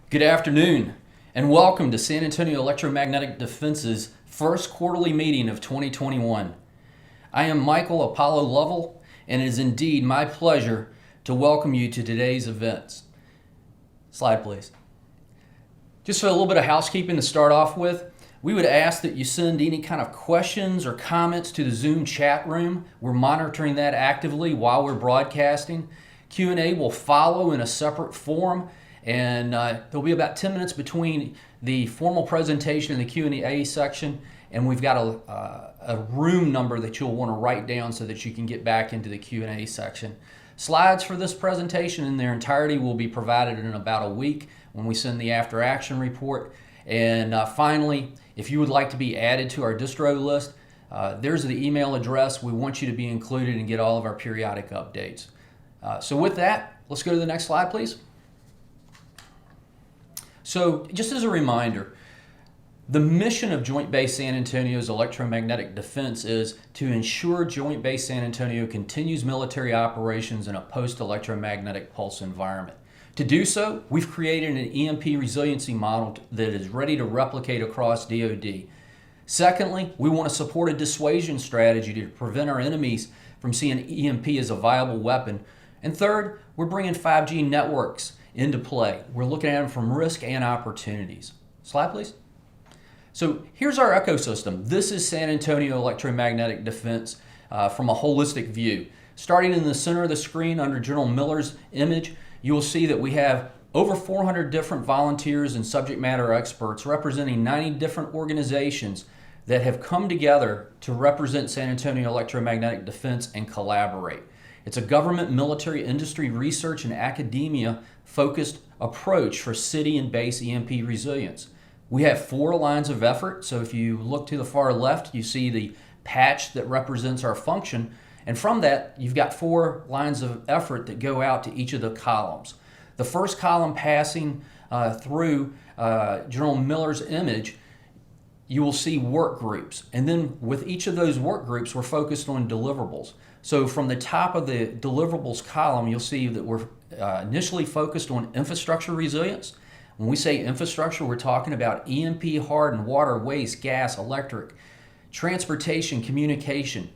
Good afternoon, and welcome to San Antonio-Electromagnetic Defense's first quarterly meeting of 2021. I am Michael Apollo Lovell, and it is indeed my pleasure to welcome you to today's events. Slide, please. Just for a little bit of housekeeping to start off with, we would ask that you send any kind of questions or comments to the Zoom chat room. We're monitoring that actively while we're broadcasting. Q&A will follow in a separate forum, and there'll be about 10 minutes between the formal presentation and the Q&A section, and we've got a room number that you'll want to write down so that you can get back into the Q&A section. Slides for this presentation in their entirety will be provided in about a week when we send the after action report. And finally, if you would like to be added to our distro list, there's the email address. We want you to be included and get all of our periodic updates. So with that, let's go to the next slide, please. So just as a reminder, the mission of Joint Base San Antonio's electromagnetic defense is to ensure Joint Base San Antonio continues military operations in a post-electromagnetic pulse environment. To do so, we've created an EMP resiliency model that is ready to replicate across DoD. Secondly, we want to support a dissuasion strategy to prevent our enemies from seeing EMP as a viable weapon. And third, we're bringing 5G networks into play. We're looking at them from risk and opportunities. Slide, please. So here's our ecosystem. This is San Antonio Electromagnetic Defense from a holistic view. Starting in the center of the screen under General Miller's image, you will see that we have over 400 different volunteers and subject matter experts representing 90 different organizations that have come together to represent San Antonio Electromagnetic Defense and collaborate. It's a government, military, industry, research, and academia focused approach for city and base EMP resilience. We have 4 lines of effort. So if you look to the far left, you see the patch that represents our function. And from that, you've got 4 lines of effort that go out to each of the columns. The first column passing through General Miller's image, you will see work groups. And then with each of those work groups, we're focused on deliverables. So from the top of the deliverables column, you'll see that we're initially focused on infrastructure resilience. When we say infrastructure, we're talking about EMP hardened water, waste, gas, electric, transportation, communication.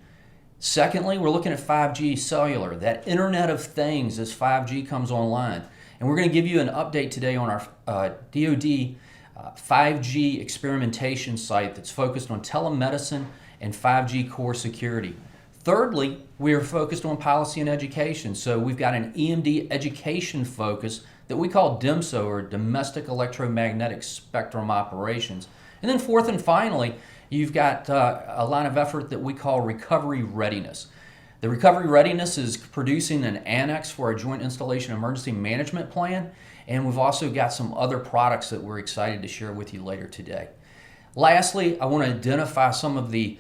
Secondly, we're looking at 5G cellular, that Internet of Things as 5G comes online. And we're going to give you an update today on our DoD 5G experimentation site that's focused on telemedicine and 5G core security. Thirdly, we are focused on policy and education. So we've got an EMD education focus that we call DEMSO, or Domestic Electromagnetic Spectrum Operations. And then fourth and finally, you've got a line of effort that we call recovery readiness. The recovery readiness is producing an annex for our Joint Installation Emergency Management Plan, and we've also got some other products that we're excited to share with you later today. Lastly, I want to identify some of the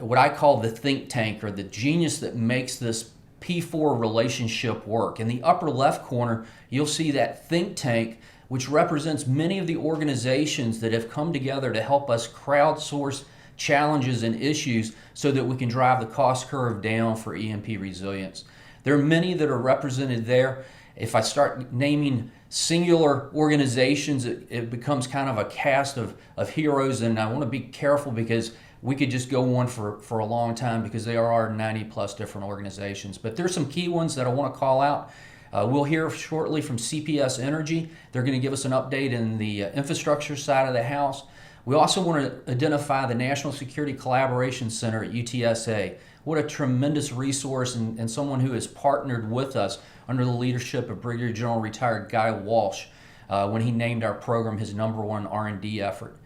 what I call the think tank, or the genius that makes this P4 relationship work. In the upper left corner, you'll see that think tank, which represents many of the organizations that have come together to help us crowdsource challenges and issues so that we can drive the cost curve down for EMP resilience. There are many that are represented there. If I start naming singular organizations, it becomes kind of a cast of heroes, and I want to be careful because we could just go on for a long time because there are 90 plus different organizations. But there's some key ones that I want to call out. We'll hear shortly from CPS Energy. They're going to give us an update in the infrastructure side of the house. We also want to identify the National Security Collaboration Center at UTSA. What a tremendous resource, and someone who has partnered with us under the leadership of Brigadier General retired Guy Walsh when he named our program his #1 R&D effort.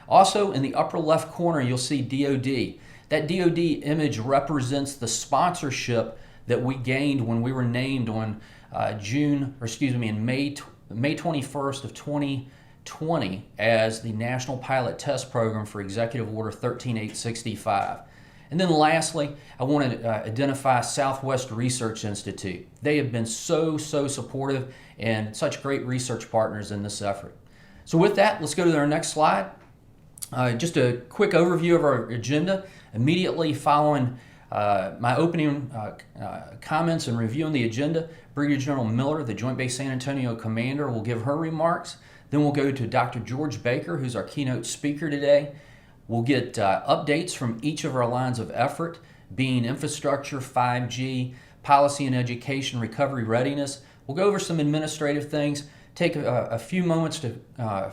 Also, in the upper left corner, you'll see DoD. That DoD image represents the sponsorship that we gained when we were named on May 21st of 2020 as the National Pilot Test Program for Executive Order 13865. And then lastly, I want to identify Southwest Research Institute. They have been so supportive and such great research partners in this effort. So with that, let's go to our next slide. Just a quick overview of our agenda. Immediately following my opening comments and reviewing the agenda, Brigadier General Miller, the Joint Base San Antonio commander, will give her remarks. Then we'll go to Dr. George Baker, who's our keynote speaker today. We'll get updates from each of our lines of effort, being infrastructure, 5G, policy and education, recovery readiness. We'll go over some administrative things, take a few moments to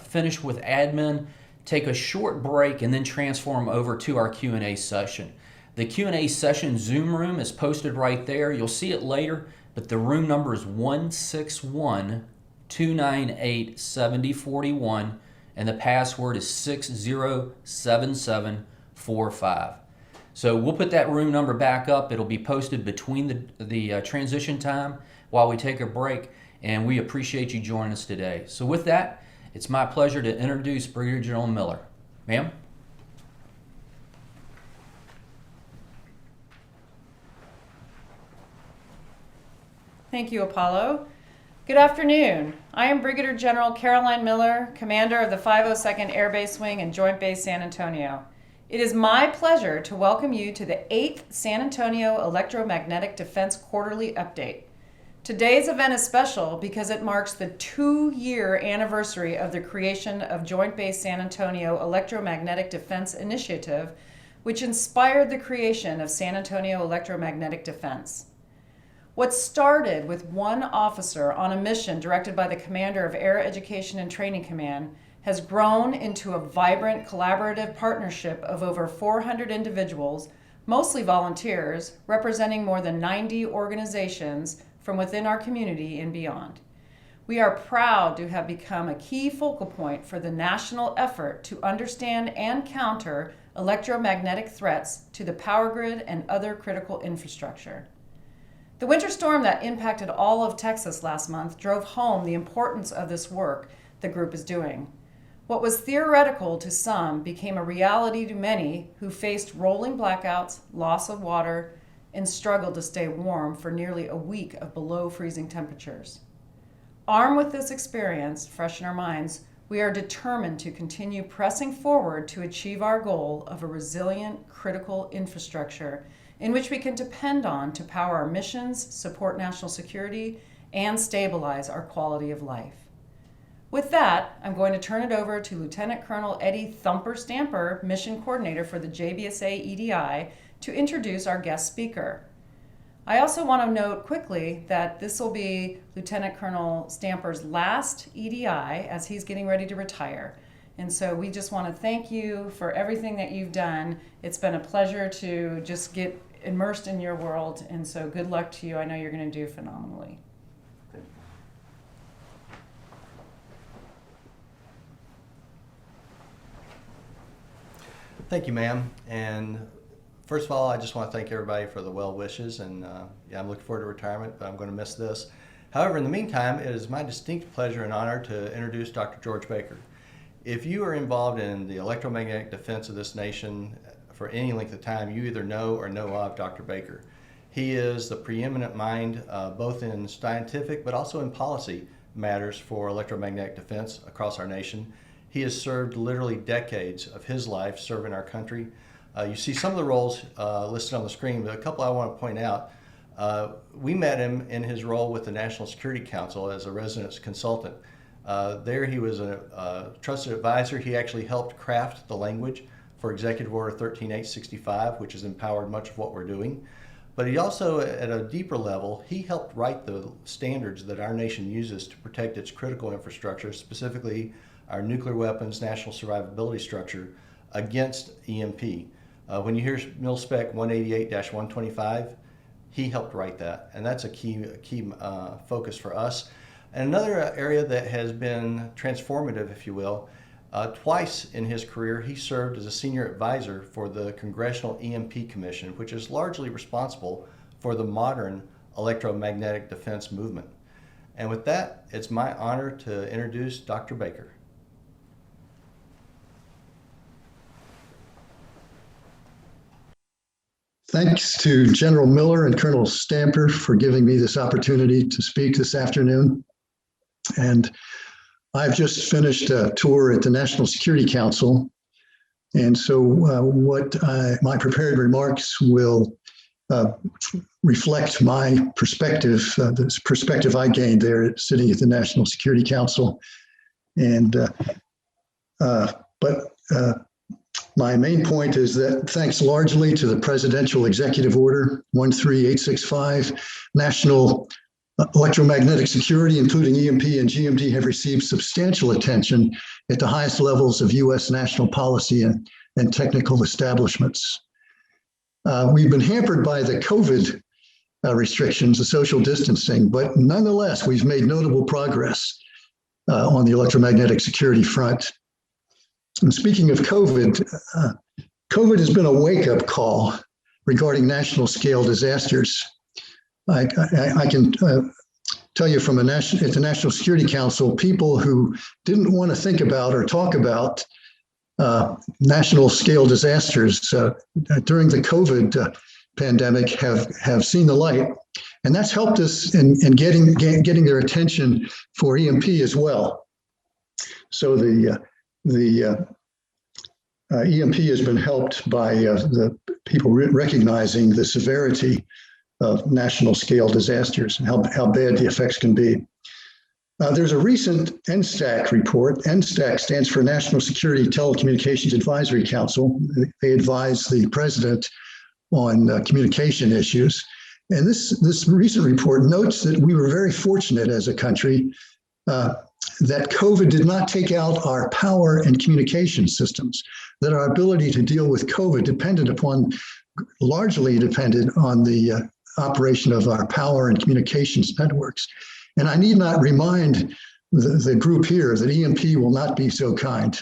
finish with admin, take a short break, and then transform over to our Q&A session. The Q&A session Zoom room is posted right there. You'll see it later, but the room number is 161-298-7041, and the password is 607745. So we'll put that room number back up. It'll be posted between the transition time while we take a break, and we appreciate you joining us today. So with that, it's my pleasure to introduce Brigadier General Miller. Ma'am? Thank you, Apollo. Good afternoon. I am Brigadier General Caroline Miller, Commander of the 502nd Air Base Wing and Joint Base San Antonio. It is my pleasure to welcome you to the 8th San Antonio-Electromagnetic Defense Quarterly Update. Today's event is special because it marks the 2-year anniversary of the creation of Joint Base San Antonio-Electromagnetic Defense Initiative, which inspired the creation of San Antonio-Electromagnetic Defense. What started with one officer on a mission directed by the Commander of Air Education and Training Command has grown into a vibrant collaborative partnership of over 400 individuals, mostly volunteers, representing more than 90 organizations from within our community and beyond. We are proud to have become a key focal point for the national effort to understand and counter electromagnetic threats to the power grid and other critical infrastructure. The winter storm that impacted all of Texas last month drove home the importance of this work the group is doing. What was theoretical to some became a reality to many who faced rolling blackouts, loss of water, and struggled to stay warm for nearly a week of below freezing temperatures. Armed with this experience fresh in our minds, we are determined to continue pressing forward to achieve our goal of a resilient, critical infrastructure in which we can depend on to power our missions, support national security, and stabilize our quality of life. With that, I'm going to turn it over to Lieutenant Colonel Eddie Thumper Stamper, Mission Coordinator for the JBSA-EDI, to introduce our guest speaker. I also want to note quickly that this will be Lieutenant Colonel Stamper's last EDI as he's getting ready to retire. And so we just want to thank you for everything that you've done. It's been a pleasure to just get immersed in your world, and so good luck to you. I know you're going to do phenomenally. Thank you, ma'am. And first of all, I just want to thank everybody for the well wishes, and yeah, I'm looking forward to retirement, but I'm going to miss this. However, in the meantime, it is my distinct pleasure and honor to introduce Dr. George Baker. If you are involved in the electromagnetic defense of this nation for any length of time, you either know or know of Dr. Baker. He is the preeminent mind both in scientific but also in policy matters for electromagnetic defense across our nation. He has served literally decades of his life serving our country. You see some of the roles listed on the screen, but a couple I want to point out. We met him in his role with the National Security Council as a residence consultant. There he was a trusted advisor. He actually helped craft the language for Executive Order 13865, which has empowered much of what we're doing. But he also, at a deeper level, he helped write the standards that our nation uses to protect its critical infrastructure, specifically our nuclear weapons national survivability structure against EMP. When you hear Mil-Spec 188-125, he helped write that, and that's a key focus for us. And another area that has been transformative, if you will, twice in his career, he served as a senior advisor for the Congressional EMP Commission, which is largely responsible for the modern electromagnetic defense movement. And with that, it's my honor to introduce Dr. Baker. Thanks to General Miller and Colonel Stamper for giving me this opportunity to speak this afternoon. And I've just finished a tour at the National Security Council. And so my prepared remarks will reflect my perspective, this perspective I gained there sitting at the National Security Council. And but my main point is that thanks largely to the Presidential Executive Order 13865, National Electromagnetic Security, including EMP and GMD, have received substantial attention at the highest levels of U.S. national policy and technical establishments. We've been hampered by the COVID restrictions, the social distancing, but nonetheless, we've made notable progress on the electromagnetic security front. And speaking of COVID, COVID has been a wake-up call regarding national scale disasters. I can tell you from at the National Security Council, people who didn't want to think about or talk about national scale disasters during the COVID pandemic have seen the light. And that's helped us in getting their attention for EMP as well. So the EMP has been helped by the people recognizing the severity of national scale disasters and how bad the effects can be. There's a recent NSTAC report. NSTAC stands for National Security Telecommunications Advisory Council. They advise the president on communication issues. And this recent report notes that we were very fortunate as a country that COVID did not take out our power and communication systems, that our ability to deal with COVID largely depended on the operation of our power and communications networks. And I need not remind the group here that EMP will not be so kind.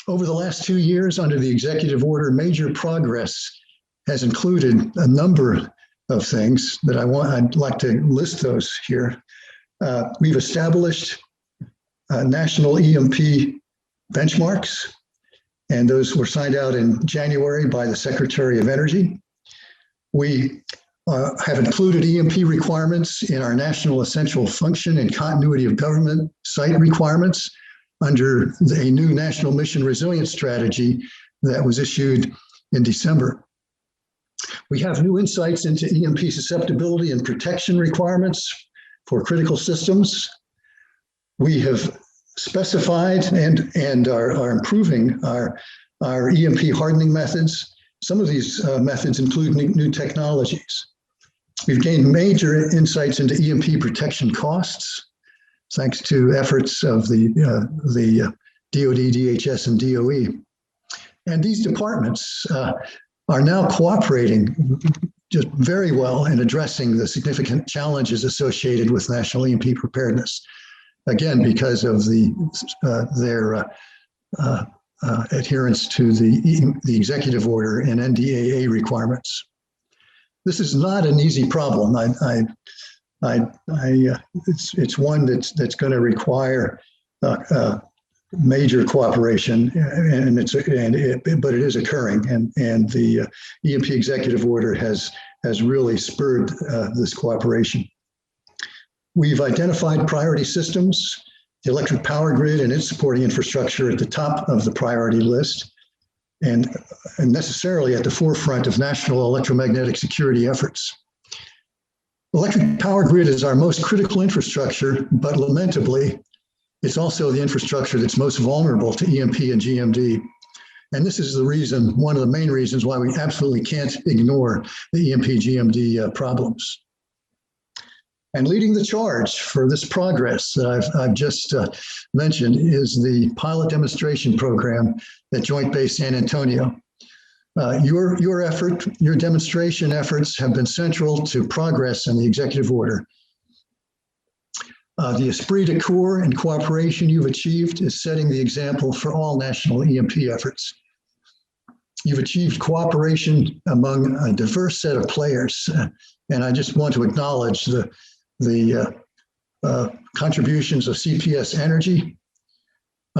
Over the last 2 years, under the executive order, major progress has included a number of things that I'd like to list those here. We've established national EMP benchmarks, and those were signed out in January by the Secretary of Energy. We have included EMP requirements in our national essential function and continuity of government site requirements under a new national mission resilience strategy that was issued in December. We have new insights into EMP susceptibility and protection requirements for critical systems. We have specified and are improving our EMP hardening methods. Some of these methods include new technologies. We've gained major insights into EMP protection costs, thanks to efforts of the DoD, DHS, and DOE. And these departments are now cooperating just very well in addressing the significant challenges associated with national EMP preparedness. Again, because of their adherence to the executive order and NDAA requirements. This is not an easy problem. It's one that's going to require major cooperation, but it is occurring, and the EMP executive order has really spurred this cooperation. We've identified priority systems, the electric power grid and its supporting infrastructure at the top of the priority list, and necessarily at the forefront of national electromagnetic security efforts. Electric power grid is our most critical infrastructure, but lamentably, it's also the infrastructure that's most vulnerable to EMP and GMD. And this is the reason, one of the main reasons why we absolutely can't ignore the EMP GMD problems. And leading the charge for this progress that I've just mentioned is the pilot demonstration program at Joint Base San Antonio. Your demonstration efforts have been central to progress in the executive order. The esprit de corps and cooperation you've achieved is setting the example for all national EMP efforts. You've achieved cooperation among a diverse set of players, and I just want to acknowledge the contributions of CPS Energy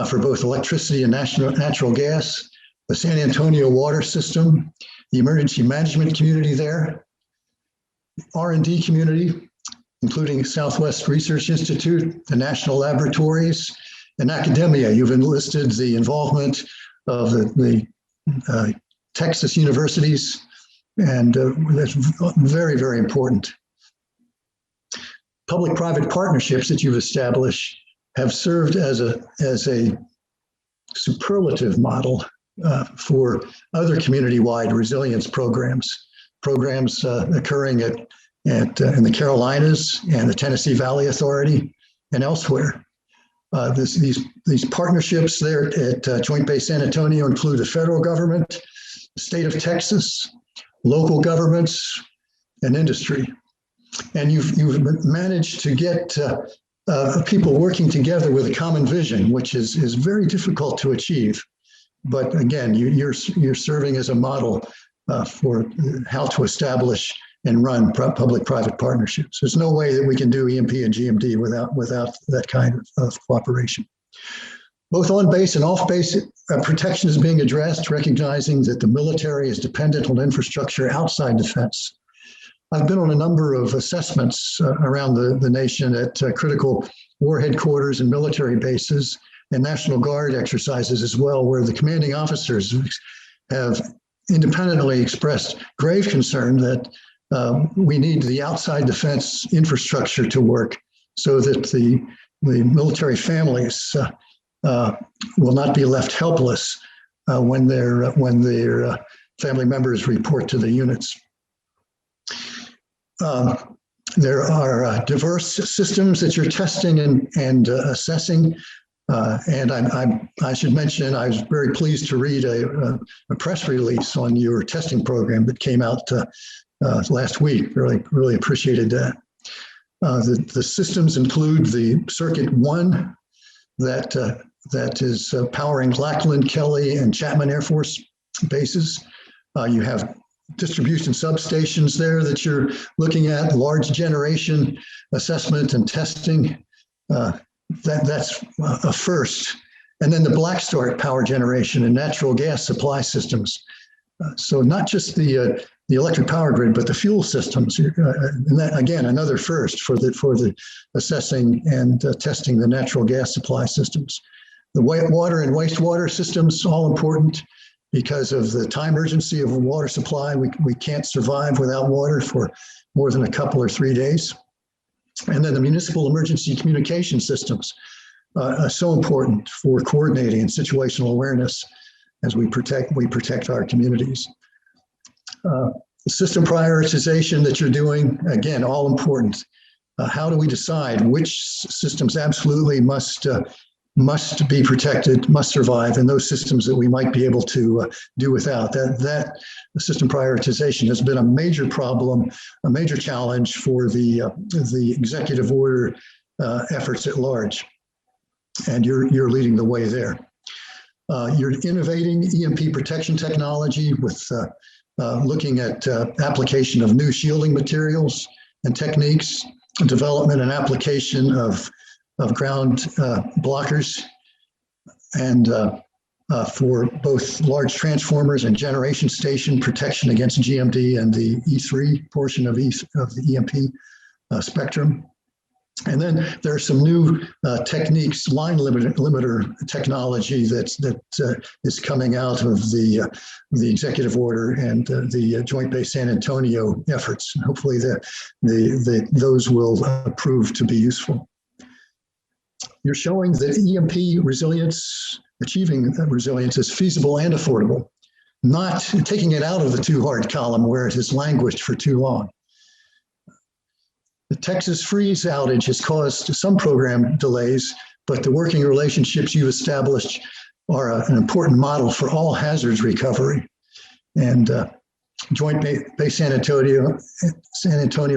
for both electricity and natural gas, the San Antonio water system, the emergency management community there, R&D community, including Southwest Research Institute, the national laboratories, and academia. You've enlisted the involvement of the Texas universities, and that's very, very important. public-private partnerships that you've established have served as a superlative model for other community-wide resilience programs occurring in the Carolinas and the Tennessee Valley Authority and elsewhere. These partnerships there at Joint Base San Antonio include the federal government, the state of Texas, local governments, and industry. And you've managed to get people working together with a common vision, which is very difficult to achieve. But again, you're serving as a model for how to establish and run public-private partnerships. There's no way that we can do EMP and GMD without that kind of cooperation. Both on-base and off-base protection is being addressed, recognizing that the military is dependent on infrastructure outside defense. I've been on a number of assessments around the nation at critical war headquarters and military bases and National Guard exercises as well, where the commanding officers have independently expressed grave concern that we need the outside defense infrastructure to work so that the military families will not be left helpless when their family members report to the units. There are diverse systems that you're testing and assessing. And I should mention, I was very pleased to read a press release on your testing program that came out last week. Really appreciated that. The systems include the Circuit 1 that is powering Lackland, Kelly, and Chapman Air Force bases. You have distribution substations there that you're looking at, large generation assessment and testing. That's a first. And then the Black Start power generation and natural gas supply systems. So not just the electric power grid, but the fuel systems. And that, again, another first for the assessing and testing the natural gas supply systems. The water and wastewater systems, all important because of the time urgency of a water supply. We can't survive without water for more than a couple or 3 days. And then the municipal emergency communication systems are so important for coordinating and situational awareness as we protect our communities. The system prioritization that you're doing, again, all important. How do we decide which systems absolutely must be protected, must survive, and those systems that we might be able to do without? That system prioritization has been a major problem, a major challenge for the executive order efforts at large, and you're leading the way there. You're innovating EMP protection technology with looking at application of new shielding materials and techniques, development and application of ground blockers, and for both large transformers and generation station protection against GMD and the E3 portion of the EMP spectrum. And then there are some new techniques, line limiter technology that is coming out of the executive order and the Joint Base San Antonio efforts. And hopefully those will prove to be useful. You're showing that EMP resilience, achieving resilience, is feasible and affordable, not taking it out of the too hard column where it has languished for too long. The Texas freeze outage has caused some program delays, but the working relationships you've established are an important model for all hazards recovery. And Joint Base San Antonio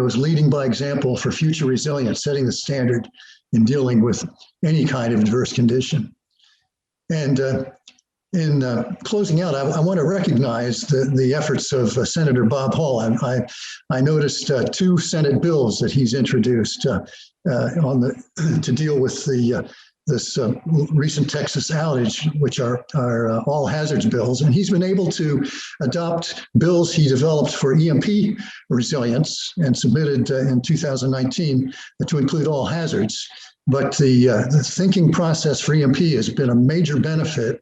is leading by example for future resilience, setting the standard in dealing with any kind of adverse condition. And in closing out, I want to recognize the efforts of Senator Bob Hall. I noticed 2 Senate bills that he's introduced to deal with this recent Texas outage, which are all hazards bills. And he's been able to adopt bills he developed for EMP resilience and submitted in 2019 to include all hazards. But the thinking process for EMP has been a major benefit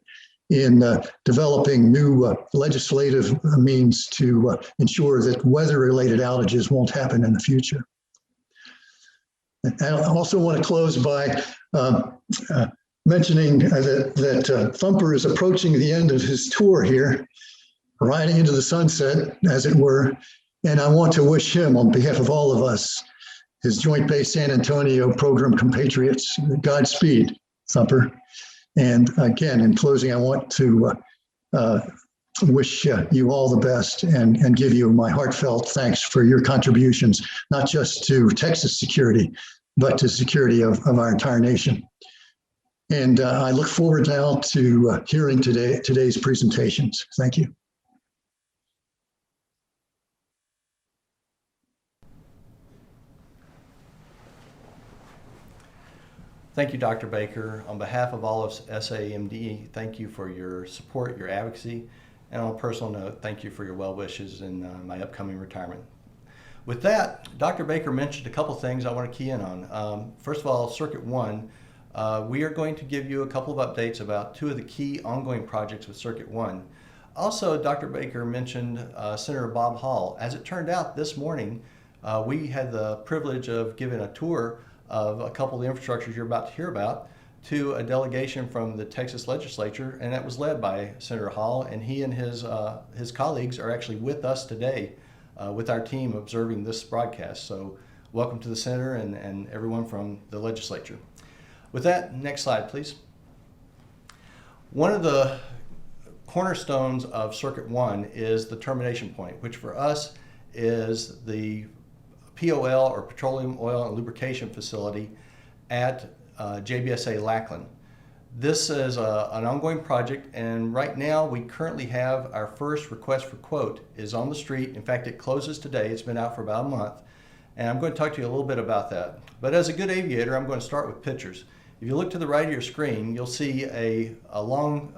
in developing new legislative means to ensure that weather-related outages won't happen in the future. And I also want to close by mentioning that Thumper is approaching the end of his tour here, riding into the sunset, as it were. And I want to wish him, on behalf of all of us, his Joint Base San Antonio program compatriots, Godspeed, Thumper. And again, in closing, I want to wish you all the best and give you my heartfelt thanks for your contributions, not just to Texas security, but to security of our entire nation. And I look forward now to hearing today's presentations. Thank you. Thank you, Dr. Baker. On behalf of all of SA-EMD, thank you for your support, your advocacy, and on a personal note, thank you for your well wishes in my upcoming retirement. With that, Dr. Baker mentioned a couple things I want to key in on. First of all, Circuit 1, we are going to give you a couple of updates about two of the key ongoing projects with Circuit 1. Also, Dr. Baker mentioned Senator Bob Hall. As it turned out this morning, we had the privilege of giving a tour of a couple of the infrastructures you're about to hear about to a delegation from the Texas legislature, and that was led by Senator Hall, and he and his colleagues are actually with us today with our team observing this broadcast. So welcome to the Senator and everyone from the legislature. With that, next slide, please. One of the cornerstones of Circuit 1 is the termination point, which for us is the POL, or Petroleum Oil and Lubrication Facility at JBSA Lackland. This is an ongoing project, and right now we currently have our first request for quote is on the street. In fact, it closes today. It's been out for about a month, and I'm going to talk to you a little bit about that. But as a good aviator, I'm going to start with pictures. If you look to the right of your screen, you'll see a long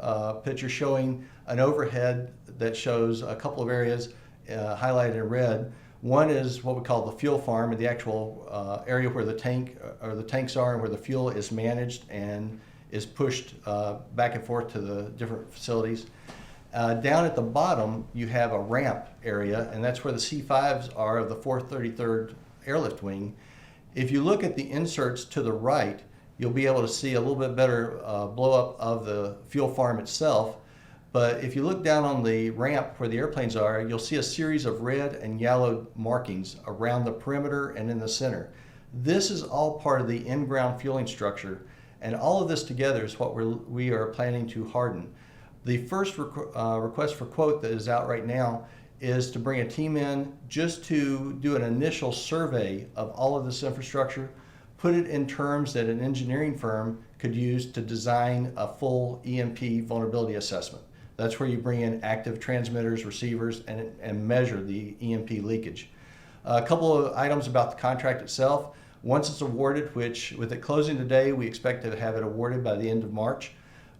picture showing an overhead that shows a couple of areas highlighted in red. One is what we call the fuel farm, and the actual area where the tanks are and where the fuel is managed and is pushed back and forth to the different facilities. Down at the bottom, you have a ramp area, and that's where the C5s are of the 433rd Airlift Wing. If you look at the inserts to the right, you'll be able to see a little bit better blow up of the fuel farm itself. But if you look down on the ramp where the airplanes are, you'll see a series of red and yellow markings around the perimeter and in the center. This is all part of the in-ground fueling structure, and all of this together is what we are planning to harden. The first request for quote that is out right now is to bring a team in just to do an initial survey of all of this infrastructure, put it in terms that an engineering firm could use to design a full EMP vulnerability assessment. That's where you bring in active transmitters, receivers, and measure the EMP leakage. A couple of items about the contract itself. Once it's awarded, which with it closing today, we expect to have it awarded by the end of March,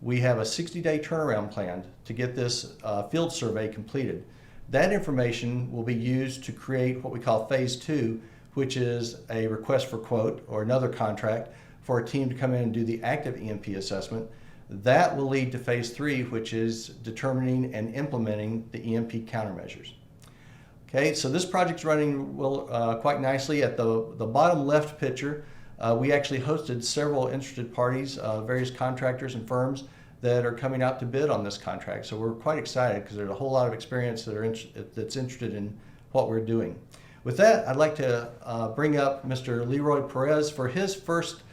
we have a 60-day turnaround plan to get this field survey completed. That information will be used to create what we call Phase 2, which is a request for quote, or another contract, for a team to come in and do the active EMP assessment. That will lead to Phase 3, which is determining and implementing the EMP countermeasures. Okay, so this project's running quite nicely. At the bottom left picture, we actually hosted several interested parties, various contractors and firms that are coming out to bid on this contract. So we're quite excited because there's a whole lot of experience that's interested in what we're doing. With that, I'd like to bring up Mr. Leroy Perez for his first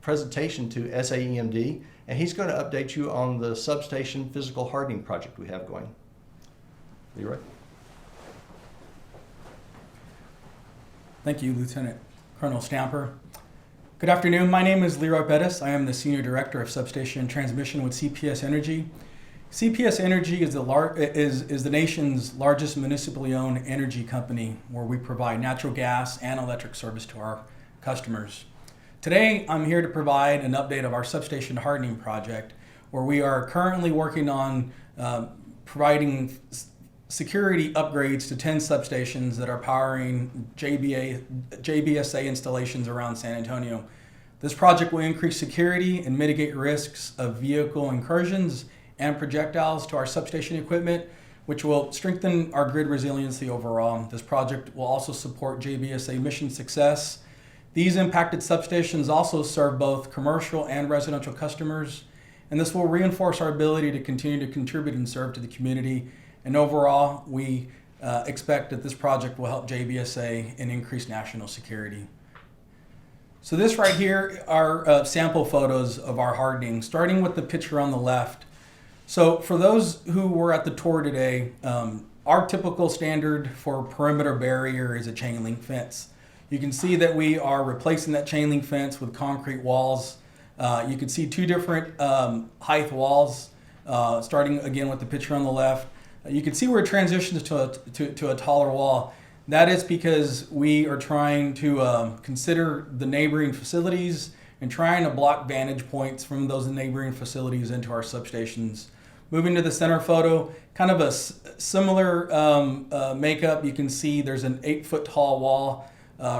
presentation to SA-EMD, and he's going to update you on the substation physical hardening project we have going. Leroy. Thank you, Lieutenant Colonel Stamper. Good afternoon. My name is Leroy Bettis. I am the Senior Director of Substation Transmission with CPS Energy. CPS Energy is the nation's largest municipally owned energy company, where we provide natural gas and electric service to our customers. Today, I'm here to provide an update of our substation hardening project, where we are currently working on providing security upgrades to 10 substations that are powering JBSA installations around San Antonio. This project will increase security and mitigate risks of vehicle incursions and projectiles to our substation equipment, which will strengthen our grid resiliency overall. This project will also support JBSA mission success These impacted substations also serve both commercial and residential customers, and this will reinforce our ability to continue to contribute and serve to the community. And overall, we expect that this project will help JBSA and increase national security. So this right here are sample photos of our hardening, starting with the picture on the left. So for those who were at the tour today, our typical standard for perimeter barrier is a chain link fence. You can see that we are replacing that chain link fence with concrete walls. You can see two different height walls, starting again with the picture on the left. You can see where it transitions to a taller wall. That is because we are trying to consider the neighboring facilities and trying to block vantage points from those neighboring facilities into our substations. Moving to the center photo, kind of a similar makeup. You can see there's an 8-foot tall wall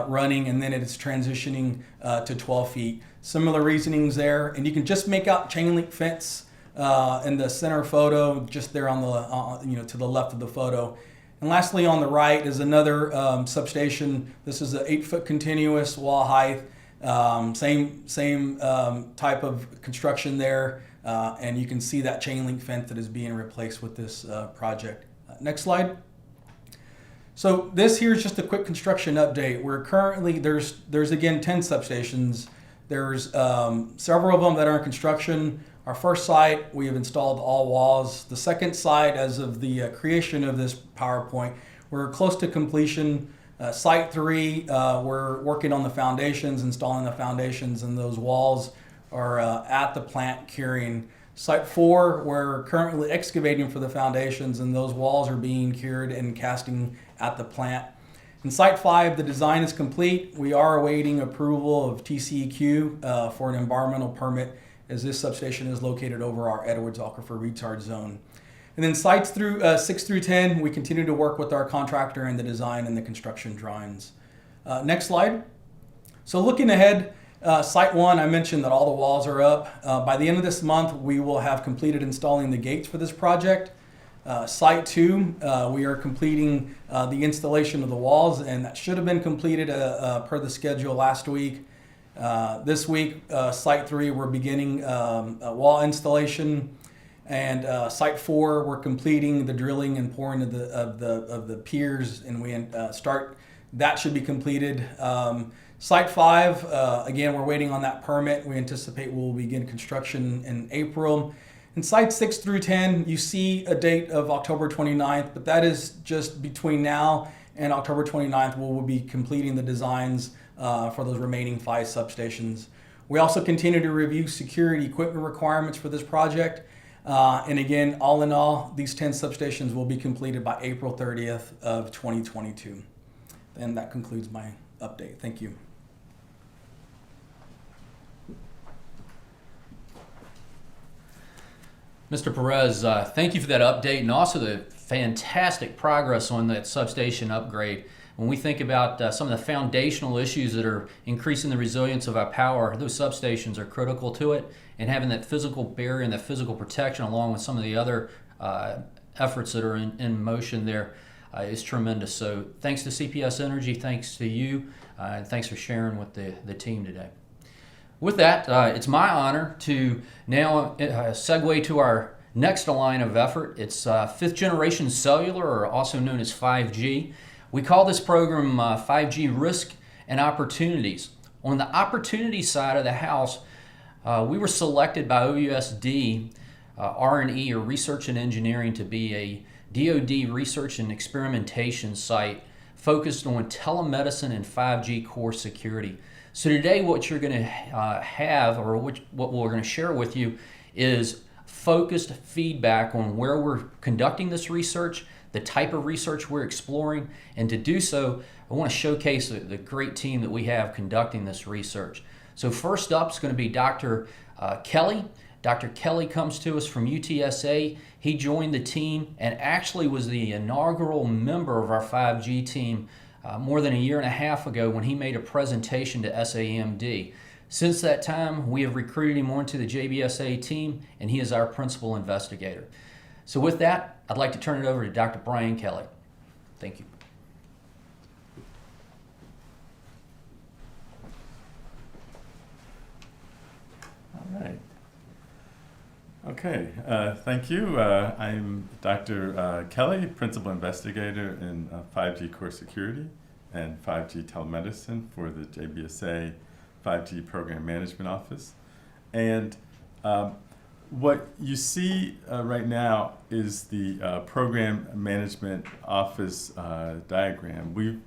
running, and then it's transitioning to 12 feet. Similar reasonings there, and you can just make out chain link fence in the center photo, just there on the to the left of the photo. And lastly, on the right is another substation. This is an 8-foot continuous wall height. Same type of construction there, and you can see that chain link fence that is being replaced with this project. Next slide. So this here is just a quick construction update. We're currently, there's again 10 substations. There's several of them that are in construction. Our first site, we have installed all walls. The second site, as of the creation of this PowerPoint, we're close to completion. Site 3, we're working on the foundations, installing the foundations, and those walls are at the plant curing. Site 4, we're currently excavating for the foundations, and those walls are being cured and casting at the plant. In Site 5, the design is complete. We are awaiting approval of TCEQ for an environmental permit, as this substation is located over our Edwards Aquifer Recharge Zone. And then sites 6 through 10, we continue to work with our contractor in the design and the construction drawings. Next slide. So looking ahead, Site 1, I mentioned that all the walls are up. By the end of this month, we will have completed installing the gates for this project. Site 2, we are completing the installation of the walls, and that should have been completed per the schedule last week. This week, Site 3, we're beginning wall installation, and Site 4, we're completing the drilling and pouring of the piers, and we start. That should be completed. Site 5, again, we're waiting on that permit. We anticipate we'll begin construction in April. In Sites 6 through 10, you see a date of October 29th, but that is just between now and October 29th, we'll be completing the designs for those remaining 5 substations. We also continue to review security equipment requirements for this project. And again, all in all, these 10 substations will be completed by April 30th of 2022. And that concludes my update. Thank you. Mr. Perez, thank you for that update and also the fantastic progress on that substation upgrade. When we think about some of the foundational issues that are increasing the resilience of our power, those substations are critical to it, and having that physical barrier and that physical protection along with some of the other efforts that are in motion there is tremendous. So thanks to CPS Energy, thanks to you, and thanks for sharing with the team today. With that, it's my honor to now segue to our next line of effort. It's 5th generation cellular, or also known as 5G. We call this program 5G Risk and Opportunities. On the opportunity side of the house, we were selected by OUSD R&E, or Research and Engineering, to be a DoD research and experimentation site focused on telemedicine and 5G core security. So today what you're going to have, or what we're going to share with you, is focused feedback on where we're conducting this research, the type of research we're exploring, and to do so, I want to showcase the great team that we have conducting this research. So first up is going to be Dr. Kelly. Dr. Kelly comes to us from UTSA. He joined the team and actually was the inaugural member of our 5G team more than a year and a half ago when he made a presentation to SA-EMD. Since that time, we have recruited him onto the JBSA team, and he is our principal investigator. So with that, I'd like to turn it over to Dr. Brian Kelly. Thank you. Okay, thank you. I'm Dr. Kelly, Principal Investigator in 5G Core Security and 5G Telemedicine for the JBSA 5G Program Management Office. And what you see right now is the Program Management Office diagram. We've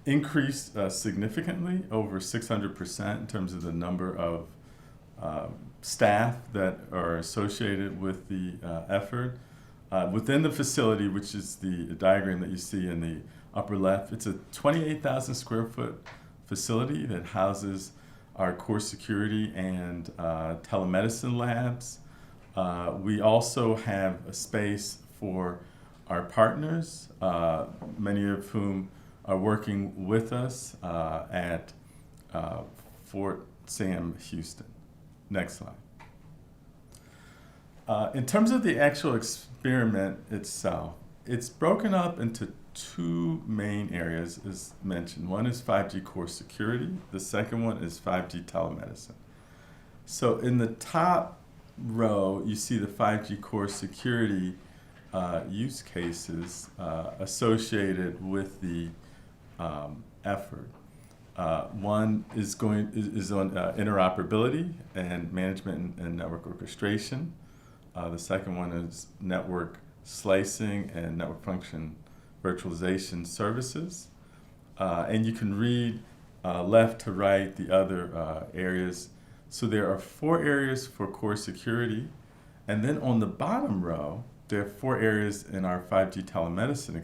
increased significantly, over 600% in terms of the number of staff that are associated with the effort. Within the facility, which is the diagram that you see in the upper left, it's a 28,000 square foot facility that houses our core security and telemedicine labs. We also have a space for our partners, many of whom are working with us at Fort Sam Houston. Next slide. In terms of the actual experiment itself, it's broken up into two main areas, as mentioned. One is 5G core security. The second one is 5G telemedicine. So in the top row, you see the 5G core security use cases associated with the effort. One is on interoperability and management and network orchestration. The second one is network slicing and network function virtualization services. And you can read left to right the other areas. So there are 4 areas for core security. And then on the bottom row, there are 4 areas in our 5G telemedicine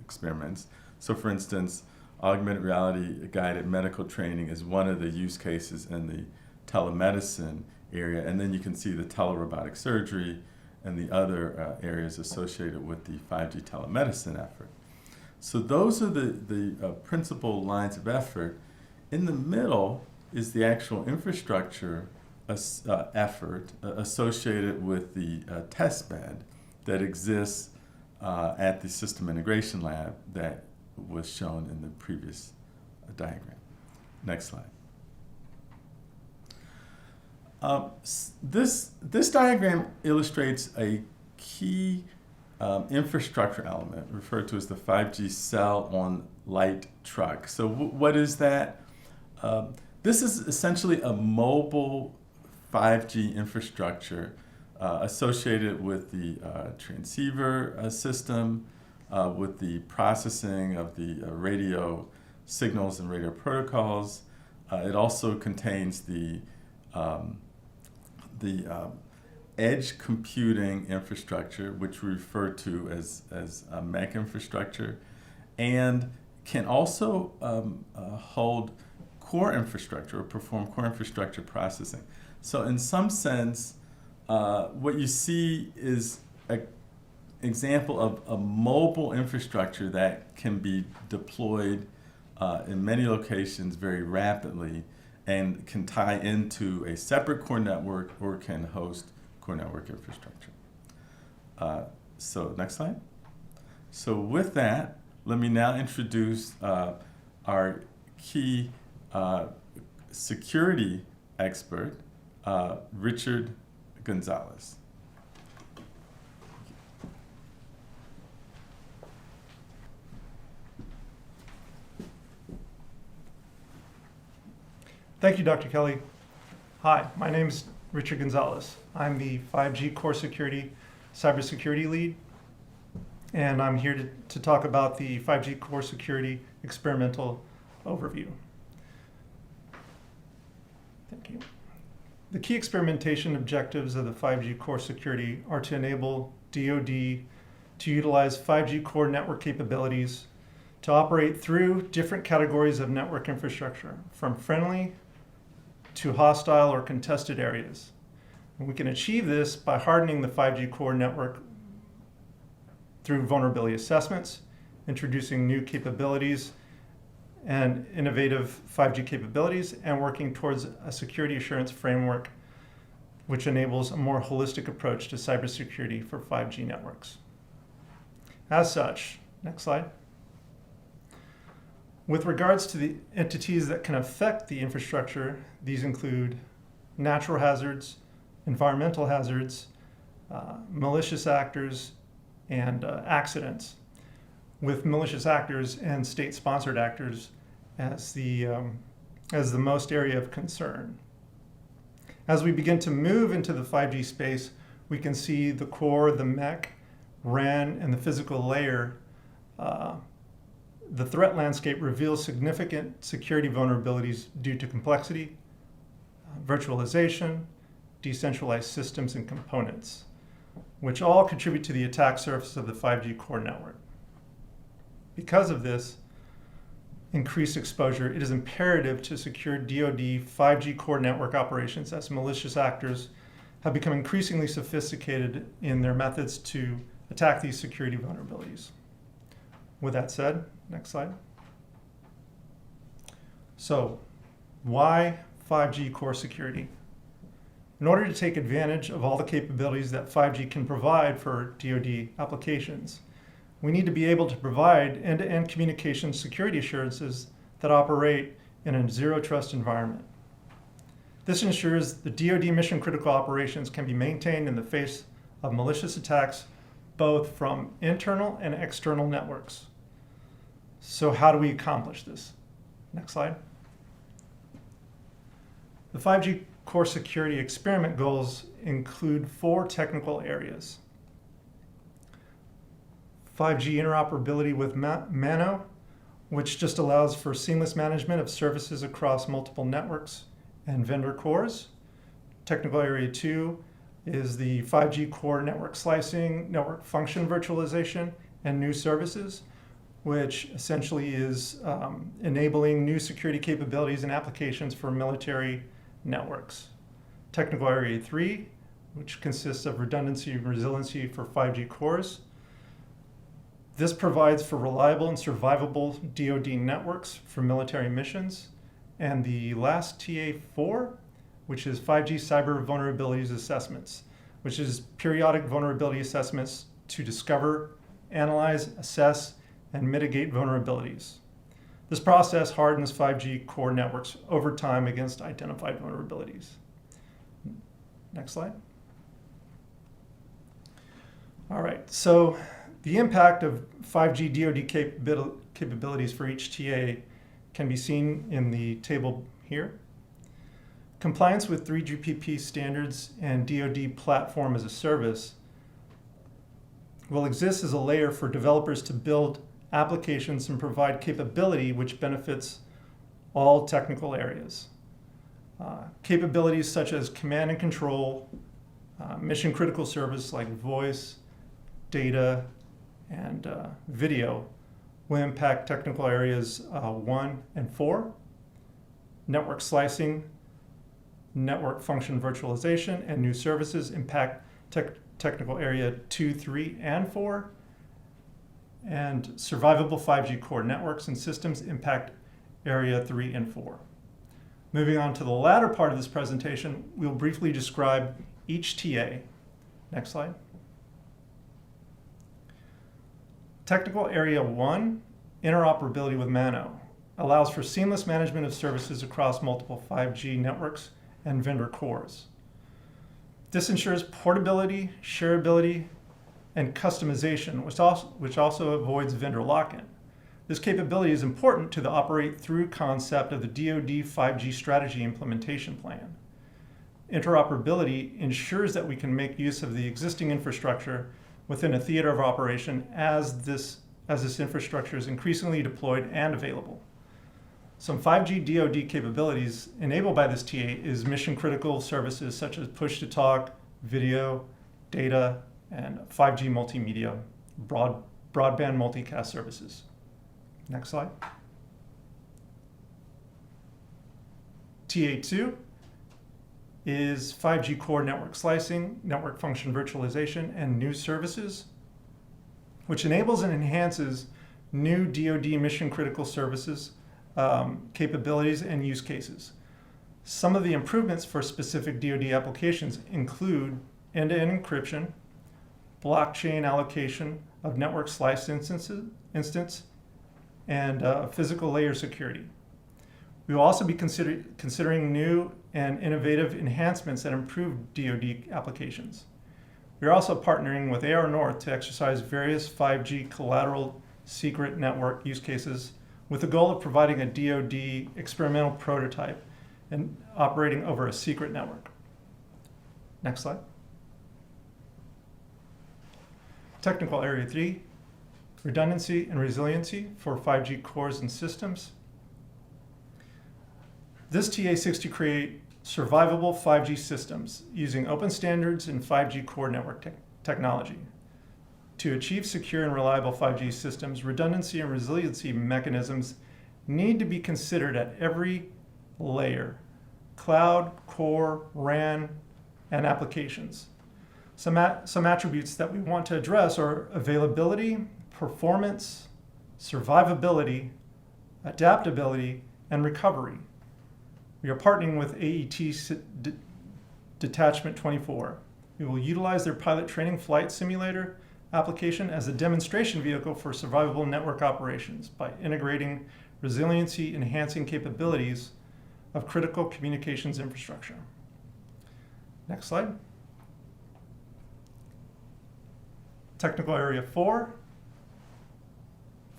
experiments. So for instance, augmented reality guided medical training is one of the use cases in the telemedicine area. And then you can see the telerobotic surgery and the other areas associated with the 5G telemedicine effort. So those are the principal lines of effort. In the middle is the actual infrastructure effort associated with the test bed that exists at the system integration lab that was shown in the previous diagram. Next slide. This diagram illustrates a key infrastructure element referred to as the 5G cell on light truck. So what is that? This is essentially a mobile 5G infrastructure associated with the transceiver system, with the processing of the radio signals and radio protocols. It also contains the edge computing infrastructure, which we refer to as MEC infrastructure, and can also hold core infrastructure or perform core infrastructure processing. So in some sense, what you see is an example of a mobile infrastructure that can be deployed in many locations very rapidly and can tie into a separate core network or can host core network infrastructure. So next slide. So with that, let me now introduce our key security expert, Richard Gonzalez. Thank you, Dr. Kelly. Hi, my name is Richard Gonzalez. I'm the 5G Core Security Cybersecurity Lead, and I'm here to talk about the 5G Core Security Experimental Overview. Thank you. The key experimentation objectives of the 5G Core Security are to enable DoD to utilize 5G core network capabilities to operate through different categories of network infrastructure, from friendly to hostile or contested areas. And we can achieve this by hardening the 5G core network through vulnerability assessments, introducing new capabilities and innovative 5G capabilities, and working towards a security assurance framework which enables a more holistic approach to cybersecurity for 5G networks. As such, next slide. With regards to the entities that can affect the infrastructure, these include natural hazards, environmental hazards, malicious actors, and accidents, with malicious actors and state-sponsored actors as the most area of concern. As we begin to move into the 5G space, we can see the core, the MEC, RAN, and the physical layer. The threat landscape reveals significant security vulnerabilities due to complexity, virtualization, decentralized systems and components, which all contribute to the attack surface of the 5G core network. Because of this increased exposure, it is imperative to secure DoD 5G core network operations, as malicious actors have become increasingly sophisticated in their methods to attack these security vulnerabilities. With that said, next slide. So, why 5G core security? In order to take advantage of all the capabilities that 5G can provide for DoD applications, we need to be able to provide end-to-end communication security assurances that operate in a zero-trust environment. This ensures the DoD mission-critical operations can be maintained in the face of malicious attacks, both from internal and external networks. So how do we accomplish this? Next slide. The 5G core security experiment goals include 4 technical areas. 5G interoperability with MANO, which just allows for seamless management of services across multiple networks and vendor cores. Technical area 2 is the 5G core network slicing, network function virtualization, and new services, which essentially is enabling new security capabilities and applications for military networks. Technical area 3, which consists of redundancy and resiliency for 5G cores. This provides for reliable and survivable DoD networks for military missions. And the last TA4, which is 5G cyber vulnerabilities assessments, which is periodic vulnerability assessments to discover, analyze, assess, and mitigate vulnerabilities. This process hardens 5G core networks over time against identified vulnerabilities. Next slide. All right, so the impact of 5G DoD capabilities for each TA can be seen in the table here. Compliance with 3GPP standards and DoD platform as a service will exist as a layer for developers to build applications and provide capability which benefits all technical areas. Capabilities such as command and control, mission critical service like voice, data, and video will impact technical areas 1 and 4. Network slicing, network function virtualization, and new services impact technical area 2, 3, and 4. And survivable 5G core networks and systems impact area 3 and 4. Moving on to the latter part of this presentation, we'll briefly describe each TA. Next slide. Technical area 1, interoperability with MANO, allows for seamless management of services across multiple 5G networks and vendor cores. This ensures portability, shareability, and customization, which also avoids vendor lock-in. This capability is important to the operate through concept of the DoD 5G strategy implementation plan. Interoperability ensures that we can make use of the existing infrastructure within a theater of operation as this infrastructure is increasingly deployed and available. Some 5G DoD capabilities enabled by this TA is mission-critical services such as push-to-talk, video, data, and 5G multimedia, broadband multicast services. Next slide. TA2 is 5G core network slicing, network function virtualization, and new services, which enables and enhances new DoD mission-critical services, capabilities, and use cases. Some of the improvements for specific DoD applications include end-to-end encryption, blockchain allocation of network slice instance, and physical layer security. We will also be considering new and innovative enhancements that improve DoD applications. We are also partnering with AR North to exercise various 5G collateral secret network use cases with the goal of providing a DoD experimental prototype and operating over a secret network. Next slide. Technical Area 3, Redundancy and Resiliency for 5G cores and systems. This TA seeks to create survivable 5G systems using open standards and 5G core network technology. To achieve secure and reliable 5G systems, redundancy and resiliency mechanisms need to be considered at every layer: cloud, core, RAN, and applications. Some attributes that we want to address are availability, performance, survivability, adaptability, and recovery. We are partnering with AET Detachment 24. We will utilize their pilot training flight simulator application as a demonstration vehicle for survivable network operations by integrating resiliency enhancing capabilities of critical communications infrastructure. Next slide. Technical Area 4,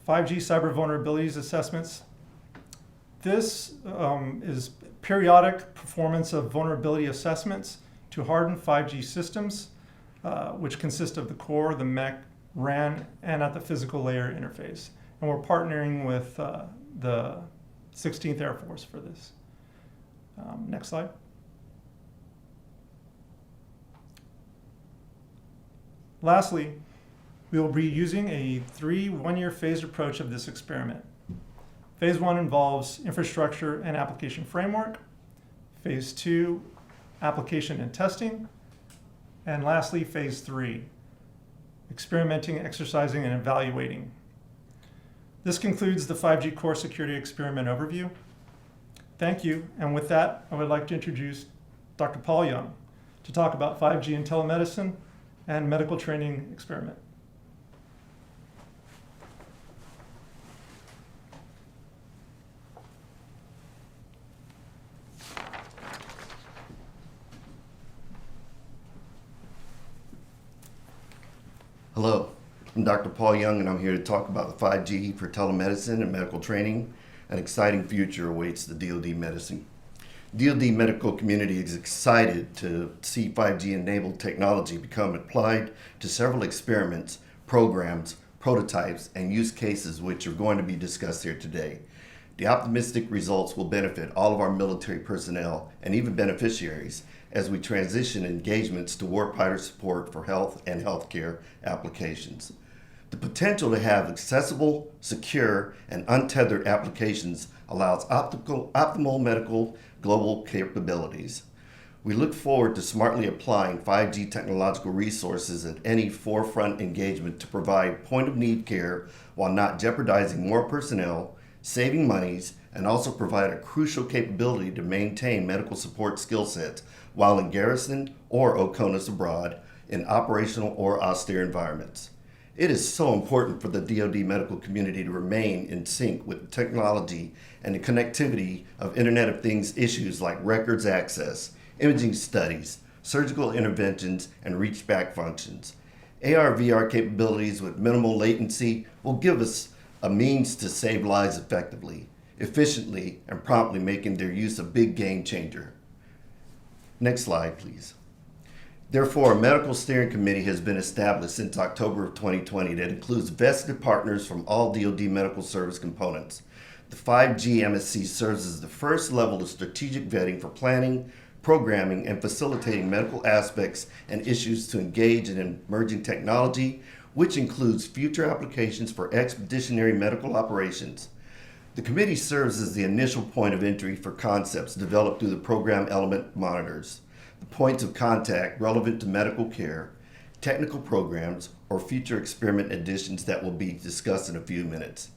5G cyber vulnerabilities assessments. This is periodic performance of vulnerability assessments to harden 5G systems, which consist of the core, the MEC, RAN, and at the physical layer interface. And we're partnering with the 16th Air Force for this. Next slide. Lastly, we will be using a 3 one-year phased approach of this experiment. Phase 1 involves infrastructure and application framework. Phase 2, application and testing. And lastly, Phase 3, experimenting, exercising, and evaluating. This concludes the 5G core security experiment overview. Thank you. And with that, I would like to introduce Dr. Paul Young to talk about 5G and telemedicine and medical training experiment. Hello, I'm Dr. Paul Young, and I'm here to talk about the 5G for telemedicine and medical training. An exciting future awaits the DoD medicine. DoD medical community is excited to see 5G-enabled technology become applied to several experiments, programs, prototypes, and use cases which are going to be discussed here today. The optimistic results will benefit all of our military personnel and even beneficiaries as we transition engagements to warfighter support for health and healthcare applications. The potential to have accessible, secure, and untethered applications allows optimal medical global capabilities. We look forward to smartly applying 5G technological resources at any forefront engagement to provide point-of-need care while not jeopardizing more personnel, saving monies, and also provide a crucial capability to maintain medical support skill sets while in garrison or OCONUS abroad in operational or austere environments. It is so important for the DoD medical community to remain in sync with technology and the connectivity of Internet of Things issues like records access, imaging studies, surgical interventions, and reach-back functions. AR/VR capabilities with minimal latency will give us a means to save lives effectively, efficiently, and promptly, making their use a big game changer. Next slide, please. Therefore, a medical steering committee has been established since October of 2020 that includes vested partners from all DoD medical service components. The 5G MSC serves as the first level of strategic vetting for planning, programming, and facilitating medical aspects and issues to engage in emerging technology, which includes future applications for expeditionary medical operations. The committee serves as the initial point of entry for concepts developed through the program element monitors, the points of contact relevant to medical care, technical programs, or future experiment additions that will be discussed in a few minutes.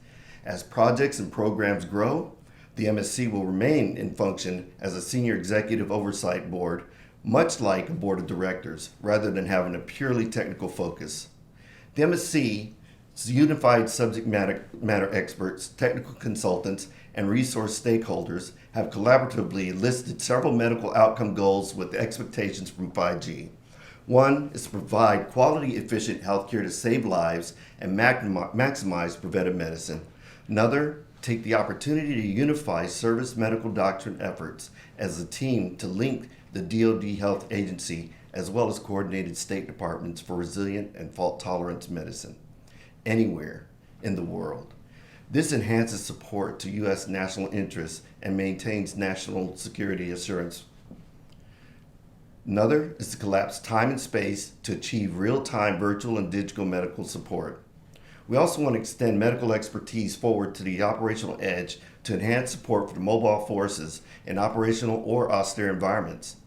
As projects and programs grow, the MSC will remain in function as a senior executive oversight board, much like a board of directors, rather than having a purely technical focus. The MSC's unified subject matter experts, technical consultants, and resource stakeholders have collaboratively listed several medical outcome goals with expectations from 5G. One is to provide quality, efficient healthcare to save lives and maximize preventive medicine. Another, take the opportunity to unify service medical doctrine efforts as a team to link the DoD Health Agency as well as coordinated state departments for resilient and fault-tolerant medicine anywhere in the world. This enhances support to U.S. national interests and maintains national security assurance. Another is to collapse time and space to achieve real-time virtual and digital medical support. We also want to extend medical expertise forward to the operational edge to enhance support for the mobile forces in operational or austere environments.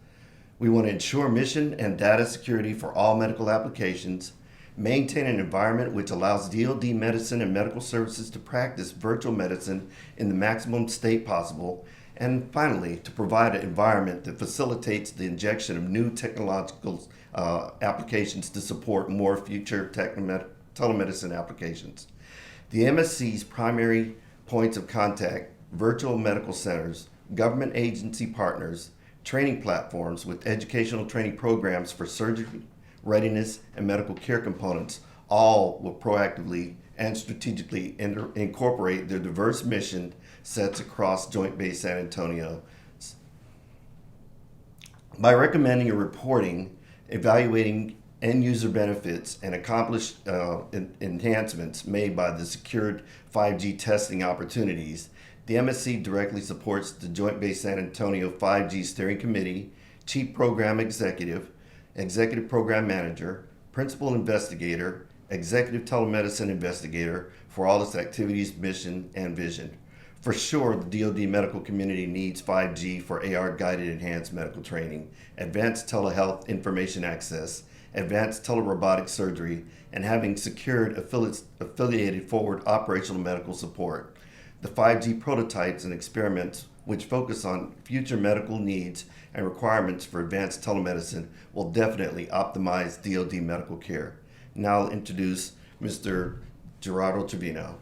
We want to ensure mission and data security for all medical applications, maintain an environment which allows DoD medicine and medical services to practice virtual medicine in the maximum state possible, and finally, to provide an environment that facilitates the injection of new technological applications to support more future telemedicine applications. The MSC's primary points of contact, virtual medical centers, government agency partners, training platforms with educational training programs for surgery, readiness, and medical care components, all will proactively and strategically incorporate their diverse mission sets across Joint Base San Antonio. By recommending and reporting, evaluating end user benefits, and accomplished enhancements made by the secured 5G testing opportunities, the MSC directly supports the Joint Base San Antonio 5G Steering Committee, Chief Program Executive, Executive Program Manager, Principal Investigator, Executive Telemedicine Investigator for all its activities, mission, and vision. For sure, the DoD medical community needs 5G for AR-guided enhanced medical training, advanced telehealth information access, advanced telerobotic surgery, and having secured affiliated forward operational medical support. The 5G prototypes and experiments, which focus on future medical needs and requirements for advanced telemedicine, will definitely optimize DoD medical care. Now I'll introduce Mr. Gerardo Trevino.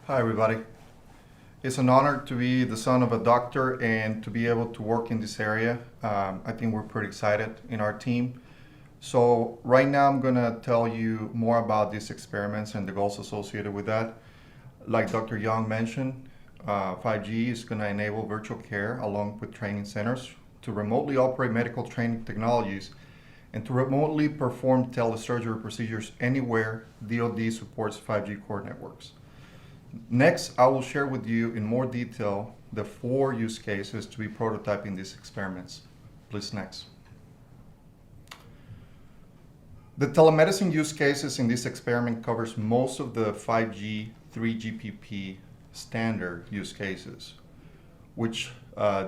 Hi, everybody. It's an honor to be the son of a doctor and to be able to work in this area. I think we're pretty excited in our team. So right now I'm going to tell you more about these experiments and the goals associated with that. Like Dr. Young mentioned, 5G is going to enable virtual care along with training centers to remotely operate medical training technologies and to remotely perform telesurgery procedures anywhere DoD supports 5G core networks. Next, I will share with you in more detail the 4 use cases to be prototyping these experiments. Please next. The telemedicine use cases in this experiment covers most of the 5G 3GPP standard use cases, which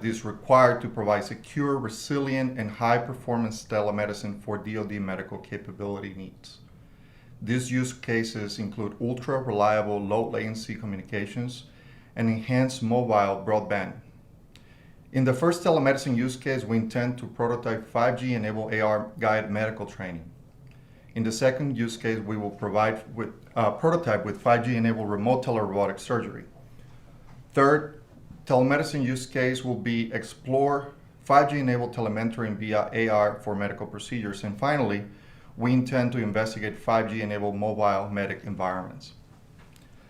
is required to provide secure, resilient, and high-performance telemedicine for DoD medical capability needs. These use cases include ultra-reliable, low-latency communications and enhanced mobile broadband. In the first telemedicine use case, we intend to prototype 5G-enabled AR-guided medical training. In the second use case, we will provide prototype with 5G-enabled remote telerobotic surgery. Third, telemedicine use case will be explore 5G-enabled telementoring via AR for medical procedures. And finally, we intend to investigate 5G-enabled mobile medic environments.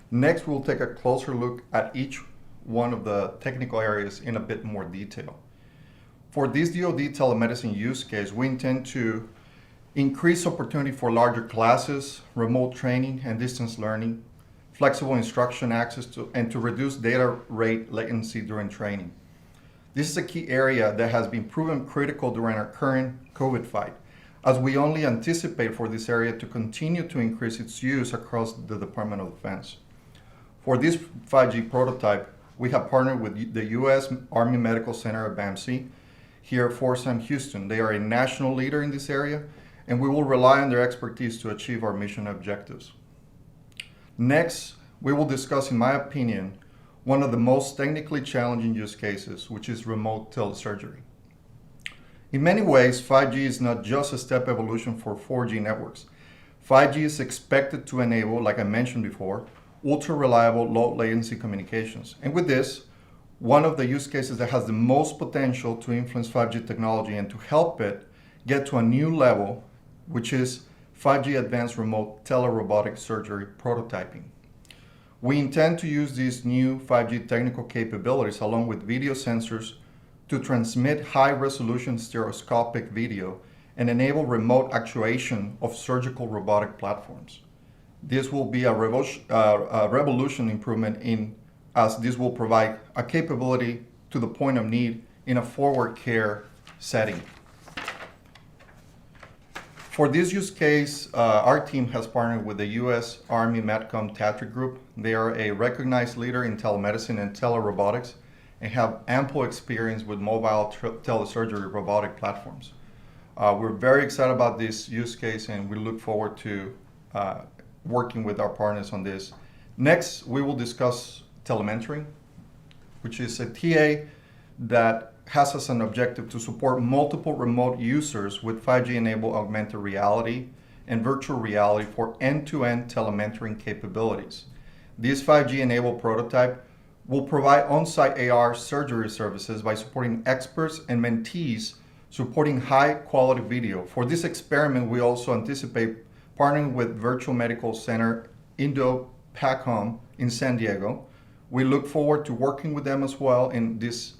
Next, we'll take a closer look at each one of the technical areas in a bit more detail. For this DoD telemedicine use case, we intend to increase opportunity for larger classes, remote training and distance learning, flexible instruction access and to reduce data rate latency during training. This is a key area that has been proven critical during our current COVID fight, as we only anticipate for this area to continue to increase its use across the Department of Defense. For this 5G prototype, we have partnered with the U.S. Army Medical Center at BAMC here at Fort Sam Houston. They are a national leader in this area, and we will rely on their expertise to achieve our mission objectives. Next, we will discuss, in my opinion, one of the most technically challenging use cases, which is remote telesurgery. In many ways, 5G is not just a step evolution for 4G networks. 5G is expected to enable, like I mentioned before, ultra-reliable, low-latency communications. And with this, one of the use cases that has the most potential to influence 5G technology and to help it get to a new level, which is 5G advanced remote telerobotic surgery prototyping. We intend to use these new 5G technical capabilities along with video sensors to transmit high-resolution stereoscopic video and enable remote actuation of surgical robotic platforms. This will be a revolution improvement as this will provide a capability to the point of need in a forward care setting. For this use case, our team has partnered with the U.S. Army MATCOM TATRIC Group. They are a recognized leader in telemedicine and telerobotics and have ample experience with mobile telesurgery robotic platforms. We're very excited about this use case and we look forward to working with our partners on this. Next, we will discuss telementoring, which is a TA that has as an objective to support multiple remote users with 5G-enabled augmented reality and virtual reality for end-to-end telementoring capabilities. This 5G-enabled prototype will provide on-site AR surgery services by supporting experts and mentees supporting high-quality video. For this experiment, we also anticipate partnering with Virtual Medical Center Indo-PACOM in San Diego. We look forward to working with them as well in this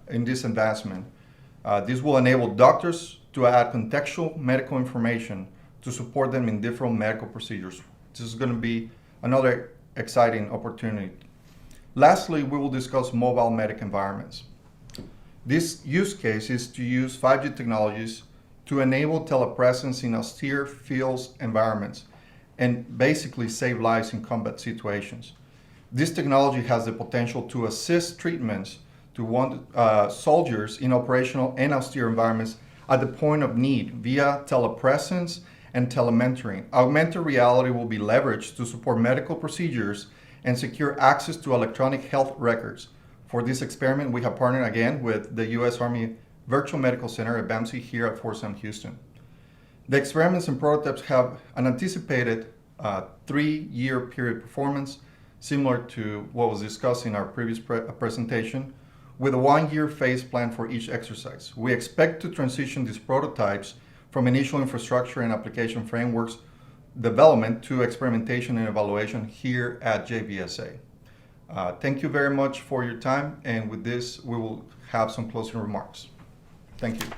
advancement. This will enable doctors to add contextual medical information to support them in different medical procedures. This is going to be another exciting opportunity. Lastly, we will discuss mobile medic environments. This use case is to use 5G technologies to enable telepresence in austere field environments and basically save lives in combat situations. This technology has the potential to assist treatments to soldiers in operational and austere environments at the point of need via telepresence and telementoring. Augmented reality will be leveraged to support medical procedures and secure access to electronic health records. For this experiment, we have partnered again with the U.S. Army Virtual Medical Center at BAMC here at Fort Sam Houston. The experiments and prototypes have an anticipated 3-year period performance, similar to what was discussed in our previous presentation, with a 1-year phase plan for each exercise. We expect to transition these prototypes from initial infrastructure and application frameworks development to experimentation and evaluation here at JBSA. Thank you very much for your time, and with this, we will have some closing remarks. Thank you.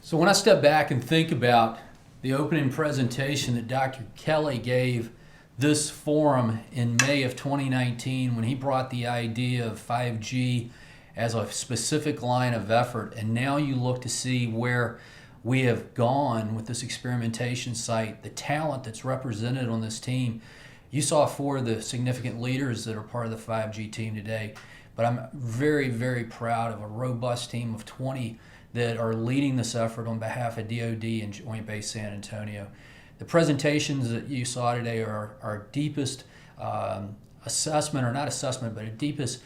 So when I step back and think about the opening presentation that Dr. Kelly gave this forum in May of 2019, when he brought the idea of 5G as a specific line of effort, and now you look to see where we have gone with this experimentation site, the talent that's represented on this team. You saw 4 of the significant leaders that are part of the 5G team today, but I'm very, very proud of a robust team of 20 that are leading this effort on behalf of DoD and Joint Base San Antonio. The presentations that you saw today are our deepest assessment, or not assessment, but a deepest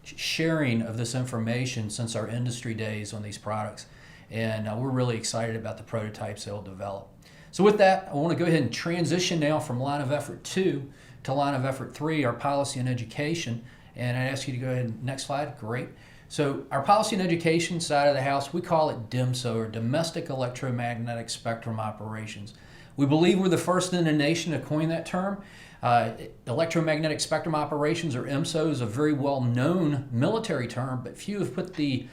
sharing of this information since our industry days on these products. And we're really excited about the prototypes they'll develop. So with that, I want to go ahead and transition now from line of effort 2 to line of effort 3, our policy and education. And I ask you to go ahead, next slide, great. So our policy and education side of the house, we call it DEMSO, or Domestic Electromagnetic Spectrum Operations. We believe we're the first in the nation to coin that term. Electromagnetic Spectrum Operations, or EMSO, is a very well-known military term, but few have put the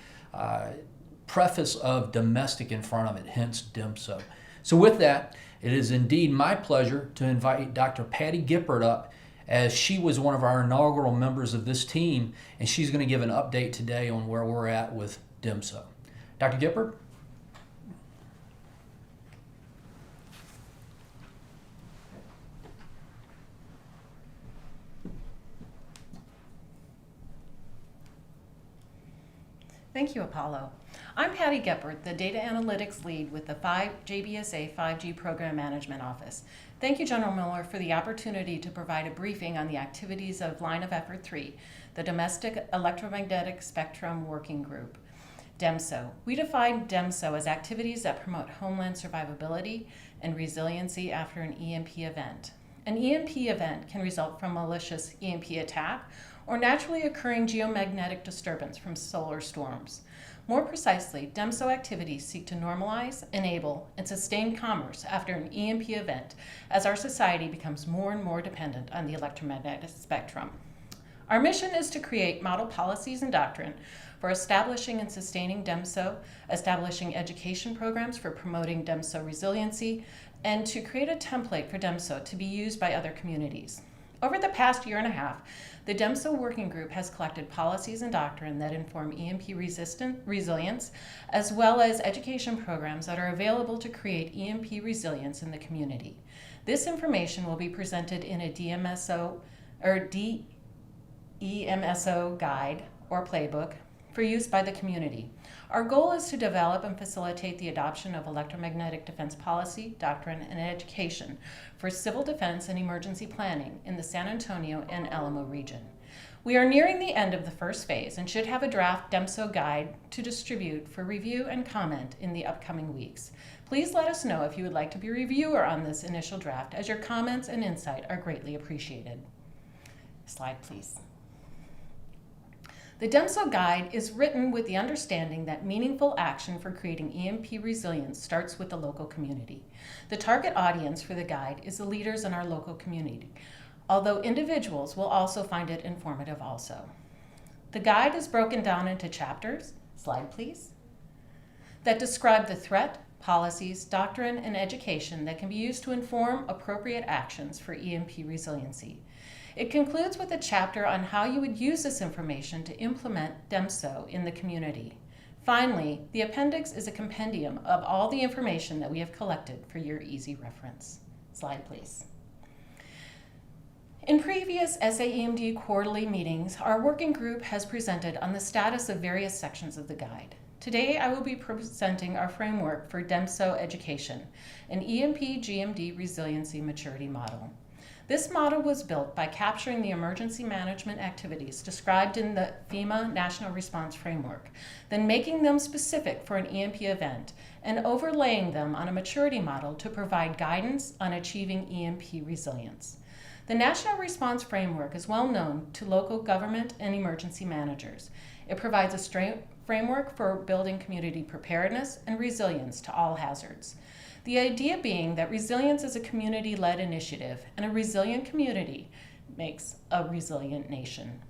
preface of domestic in front of it, hence DEMSO. So with that, it is indeed my pleasure to invite Dr. Patty Gippert up, as she was one of our inaugural members of this team, and she's going to give an update today on where we're at with DEMSO. Dr. Gippert? Thank you, Apollo. I'm Patty Geppert, the Data Analytics Lead with the JBSA 5G Program Management Office. Thank you, General Miller, for the opportunity to provide a briefing on the activities of Line of Effort 3, the Domestic Electromagnetic Spectrum Working Group, DEMSO. We define DEMSO as activities that promote homeland survivability and resiliency after an EMP event. An EMP event can result from malicious EMP attack or naturally occurring geomagnetic disturbance from solar storms. More precisely, DEMSO activities seek to normalize, enable, and sustain commerce after an EMP event as our society becomes more and more dependent on the electromagnetic spectrum. Our mission is to create model policies and doctrine for establishing and sustaining DEMSO, establishing education programs for promoting DEMSO resiliency, and to create a template for DEMSO to be used by other communities. Over the past year and a half, the DEMSO Working Group has collected policies and doctrine that inform EMP-resistant resilience, as well as education programs that are available to create EMP resilience in the community. This information will be presented in a DEMSO guide or playbook for use by the community. Our goal is to develop and facilitate the adoption of electromagnetic defense policy, doctrine, and education for civil defense and emergency planning in the San Antonio and Alamo region. We are nearing the end of the first phase and should have a draft DEMSO guide to distribute for review and comment in the upcoming weeks. Please let us know if you would like to be a reviewer on this initial draft, as your comments and insight are greatly appreciated. Slide, please. The DEMSO guide is written with the understanding that meaningful action for creating EMP resilience starts with the local community. The target audience for the guide is the leaders in our local community, although individuals will also find it informative also. The guide is broken down into chapters, slide please, that describe the threat, policies, doctrine, and education that can be used to inform appropriate actions for EMP resiliency. It concludes with a chapter on how you would use this information to implement DEMSO in the community. Finally, the appendix is a compendium of all the information that we have collected for your easy reference. Slide, please. In previous SA-EMD quarterly meetings, our working group has presented on the status of various sections of the guide. Today, I will be presenting our framework for DEMSO education, an EMP-GMD resiliency maturity model. This model was built by capturing the emergency management activities described in the FEMA National Response Framework, then making them specific for an EMP event, and overlaying them on a maturity model to provide guidance on achieving EMP resilience. The National Response Framework is well known to local government and emergency managers. It provides a framework for building community preparedness and resilience to all hazards. The idea being that resilience is a community-led initiative, and a resilient community makes a resilient nation.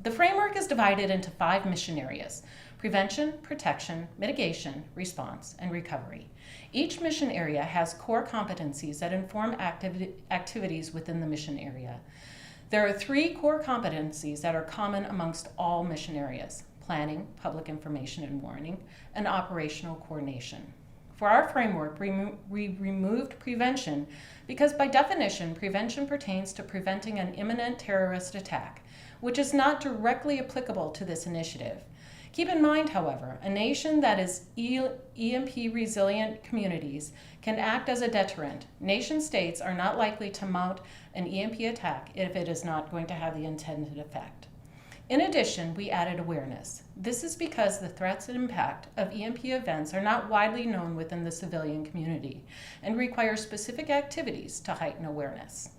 The framework is divided into 5 mission areas: prevention, protection, mitigation, response, and recovery. Each mission area has core competencies that inform activities within the mission area. There are 3 core competencies that are common amongst all mission areas: planning, public information and warning, and operational coordination. For our framework, we removed prevention because by definition, prevention pertains to preventing an imminent terrorist attack, which is not directly applicable to this initiative. Keep in mind, however, a nation that is EMP resilient communities can act as a deterrent. Nation states are not likely to mount an EMP attack if it is not going to have the intended effect. In addition, we added awareness. This is because the threats and impact of EMP events are not widely known within the civilian community and require specific activities to heighten awareness.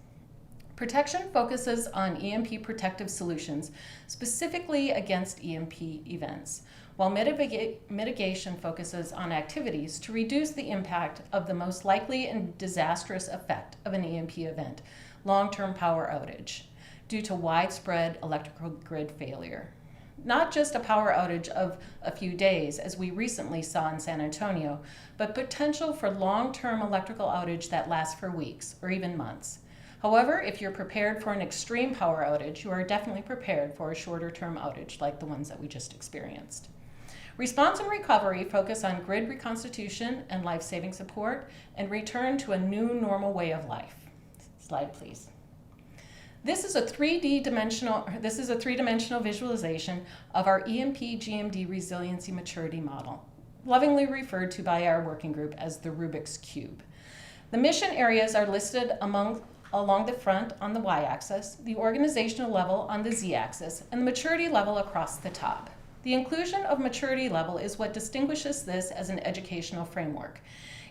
Protection focuses on EMP protective solutions, specifically against EMP events, while mitigation focuses on activities to reduce the impact of the most likely and disastrous effect of an EMP event, long-term power outage, due to widespread electrical grid failure. Not just a power outage of a few days, as we recently saw in San Antonio, but potential for long-term electrical outage that lasts for weeks or even months. However, if you're prepared for an extreme power outage, you are definitely prepared for a shorter-term outage like the ones that we just experienced. Response and recovery focus on grid reconstitution and life-saving support and return to a new normal way of life. Slide, please. This is a three-dimensional visualization of our EMP-GMD resiliency maturity model, lovingly referred to by our working group as the Rubik's Cube. The mission areas are listed along the front on the y-axis, the organizational level on the z-axis, and the maturity level across the top. The inclusion of maturity level is what distinguishes this as an educational framework.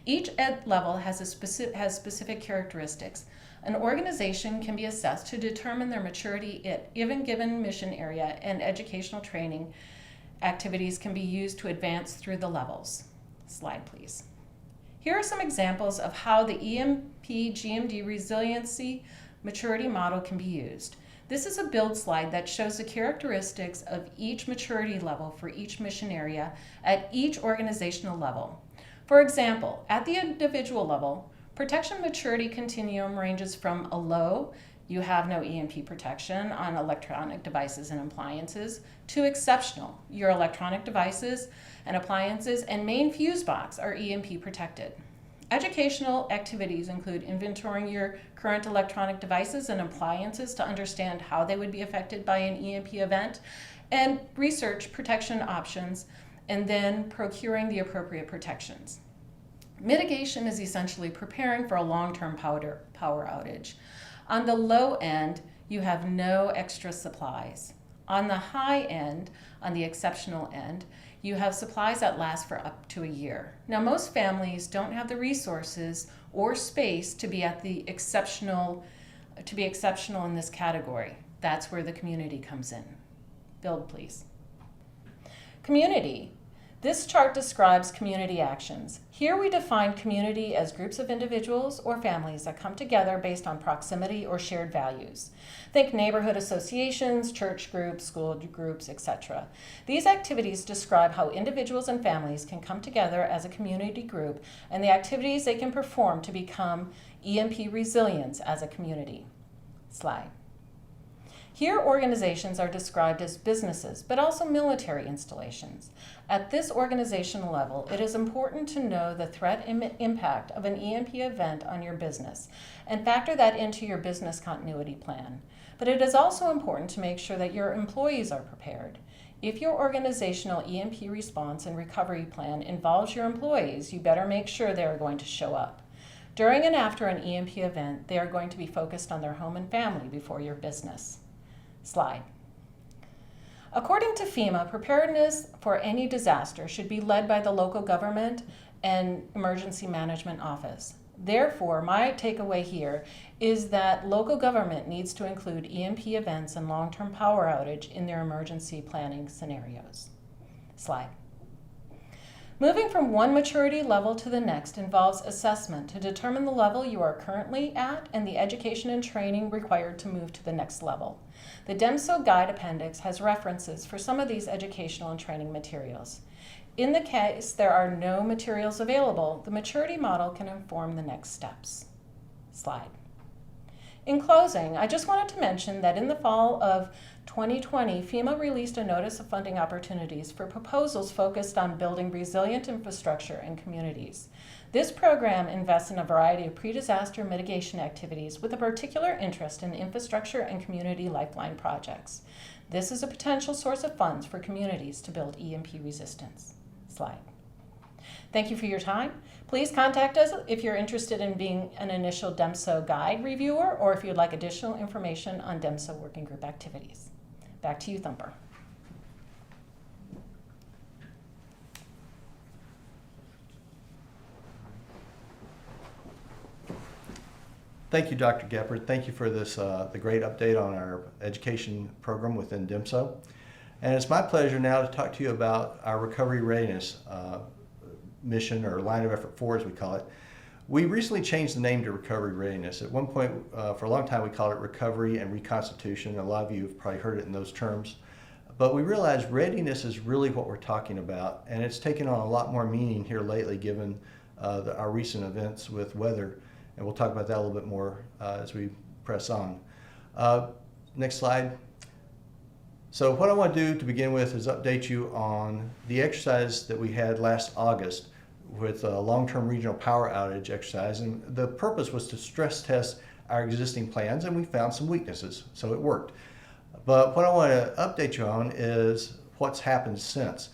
Each ed level has specific characteristics. An organization can be assessed to determine their maturity at even given mission area, and educational training activities can be used to advance through the levels. Slide, please. Here are some examples of how the EMP-GMD resiliency maturity model can be used. This is a build slide that shows the characteristics of each maturity level for each mission area at each organizational level. For example, at the individual level, protection maturity continuum ranges from a low, you have no EMP protection on electronic devices and appliances, to exceptional, your electronic devices and appliances and main fuse box are EMP protected. Educational activities include inventorying your current electronic devices and appliances to understand how they would be affected by an EMP event, and research protection options, and then procuring the appropriate protections. Mitigation is essentially preparing for a long-term power outage. On the low end, you have no extra supplies. On the high end, on the exceptional end, you have supplies that last for up to a year. Now, most families don't have the resources or space to be exceptional in this category. That's where the community comes in. Build, please. Community. This chart describes community actions. Here we define community as groups of individuals or families that come together based on proximity or shared values. Think neighborhood associations, church groups, school groups, etc. These activities describe how individuals and families can come together as a community group and the activities they can perform to become EMP resilience as a community. Slide. Here, organizations are described as businesses, but also military installations. At this organizational level, it is important to know the threat impact of an EMP event on your business and factor that into your business continuity plan. But it is also important to make sure that your employees are prepared. If your organizational EMP response and recovery plan involves your employees, you better make sure they are going to show up. During and after an EMP event, they are going to be focused on their home and family before your business. Slide. According to FEMA, preparedness for any disaster should be led by the local government and emergency management office. Therefore, my takeaway here is that local government needs to include EMP events and long-term power outage in their emergency planning scenarios. Slide. Moving from one maturity level to the next involves assessment to determine the level you are currently at and the education and training required to move to the next level. The DEMSO Guide Appendix has references for some of these educational and training materials. In the case there are no materials available, the maturity model can inform the next steps. Slide. In closing, I just wanted to mention that in the fall of 2020, FEMA released a notice of funding opportunities for proposals focused on building resilient infrastructure in communities. This program invests in a variety of pre-disaster mitigation activities with a particular interest in infrastructure and community lifeline projects. This is a potential source of funds for communities to build EMP resistance. Slide. Thank you for your time. Please contact us if you're interested in being an initial DEMSO guide reviewer or if you'd like additional information on DEMSO working group activities. Back to you, Thumper. Thank you, Dr. Geppert. Thank you for this, the great update on our education program within DEMSO. And it's my pleasure now to talk to you about our recovery readiness mission, or line of effort 4 as we call it. We recently changed the name to recovery readiness. At one point, for a long time, we called it recovery and reconstitution. A lot of you have probably heard it in those terms. But we realized readiness is really what we're talking about, and it's taken on a lot more meaning here lately given our recent events with weather. And we'll talk about that a little bit more as we press on. Next slide. So what I want to do to begin with is update you on the exercise that we had last August with a long-term regional power outage exercise. And the purpose was to stress test our existing plans, and we found some weaknesses, so it worked. But what I want to update you on is what's happened since.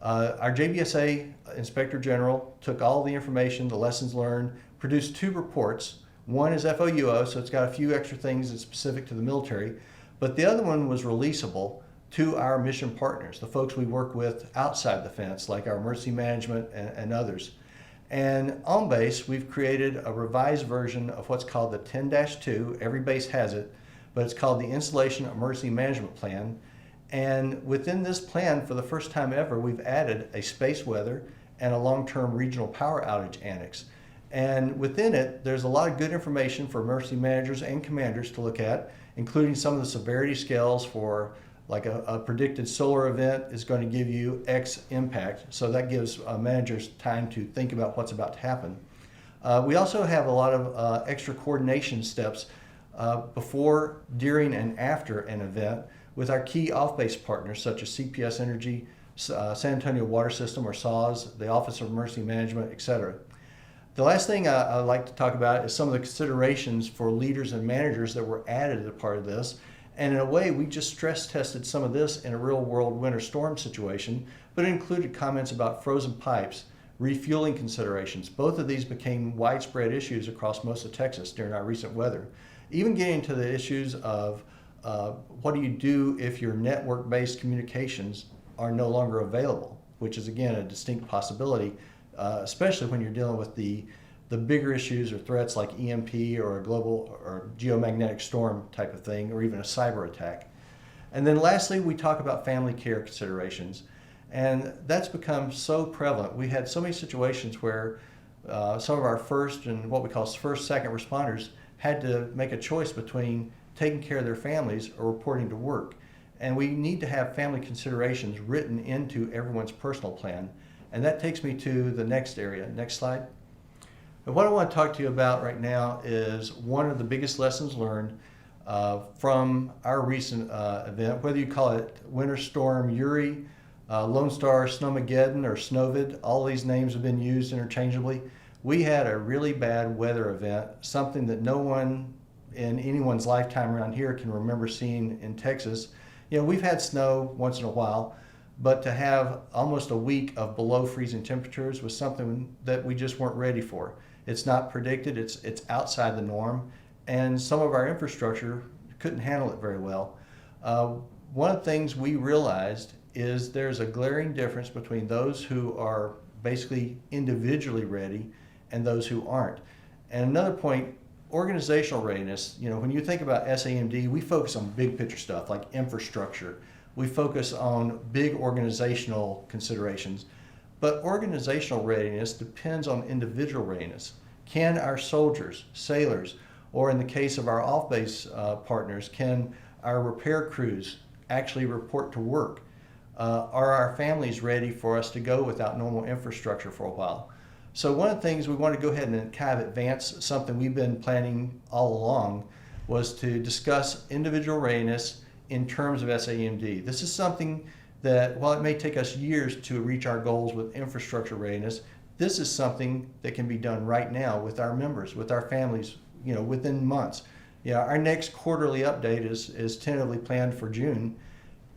Our JBSA Inspector General took all the information, the lessons learned, produced 2 reports. One is FOUO, so it's got a few extra things that's specific to the military, but the other one was releasable to our mission partners, the folks we work with outside the fence, like our emergency management and others. And on base, we've created a revised version of what's called the 10-2. Every base has it, but it's called the Installation Emergency Management Plan. And within this plan, for the first time ever, we've added a space weather and a long-term regional power outage annex. And within it, there's a lot of good information for emergency managers and commanders to look at, including some of the severity scales for like a predicted solar event is going to give you X impact. So that gives managers time to think about what's about to happen. We also have a lot of extra coordination steps before, during, and after an event with our key off-base partners such as CPS Energy, San Antonio Water System or SAWS, the Office of Emergency Management, etc. The last thing I'd like to talk about is some of the considerations for leaders and managers that were added as a part of this. And in a way, we just stress tested some of this in a real world winter storm situation, but it included comments about frozen pipes, refueling considerations. Both of these became widespread issues across most of Texas during our recent weather. Even getting to the issues of what do you do if your network-based communications are no longer available, which is again a distinct possibility, especially when you're dealing with the bigger issues or threats like EMP or a global or geomagnetic storm type of thing, or even a cyber attack. And then lastly, we talk about family care considerations. And that's become so prevalent. We had so many situations where some of our first and what we call first, second responders had to make a choice between taking care of their families or reporting to work. And we need to have family considerations written into everyone's personal plan. And that takes me to the next area. Next slide. And what I want to talk to you about right now is one of the biggest lessons learned from our recent event, whether you call it Winter Storm Uri, Lone Star Snowmageddon, or Snowvid. All these names have been used interchangeably. We had a really bad weather event, something that no one in anyone's lifetime around here can remember seeing in Texas. You know, we've had snow once in a while, but to have almost a week of below freezing temperatures was something that we just weren't ready for. It's not predicted, it's outside the norm, and some of our infrastructure couldn't handle it very well. One of the things we realized is there's a glaring difference between those who are basically individually ready and those who aren't. And another point, organizational readiness. You know, when you think about SA-EMD, we focus on big picture stuff like infrastructure. We focus on big organizational considerations. But organizational readiness depends on individual readiness. Can our soldiers, sailors, or in the case of our off-base partners, can our repair crews actually report to work? Are our families ready for us to go without normal infrastructure for a while? So one of the things we want to go ahead and kind of advance, something we've been planning all along, was to discuss individual readiness in terms of SA-EMD. This is something that, while it may take us years to reach our goals with infrastructure readiness, this is something that can be done right now with our members, with our families, you know, within months. Yeah, our next quarterly update is tentatively planned for June.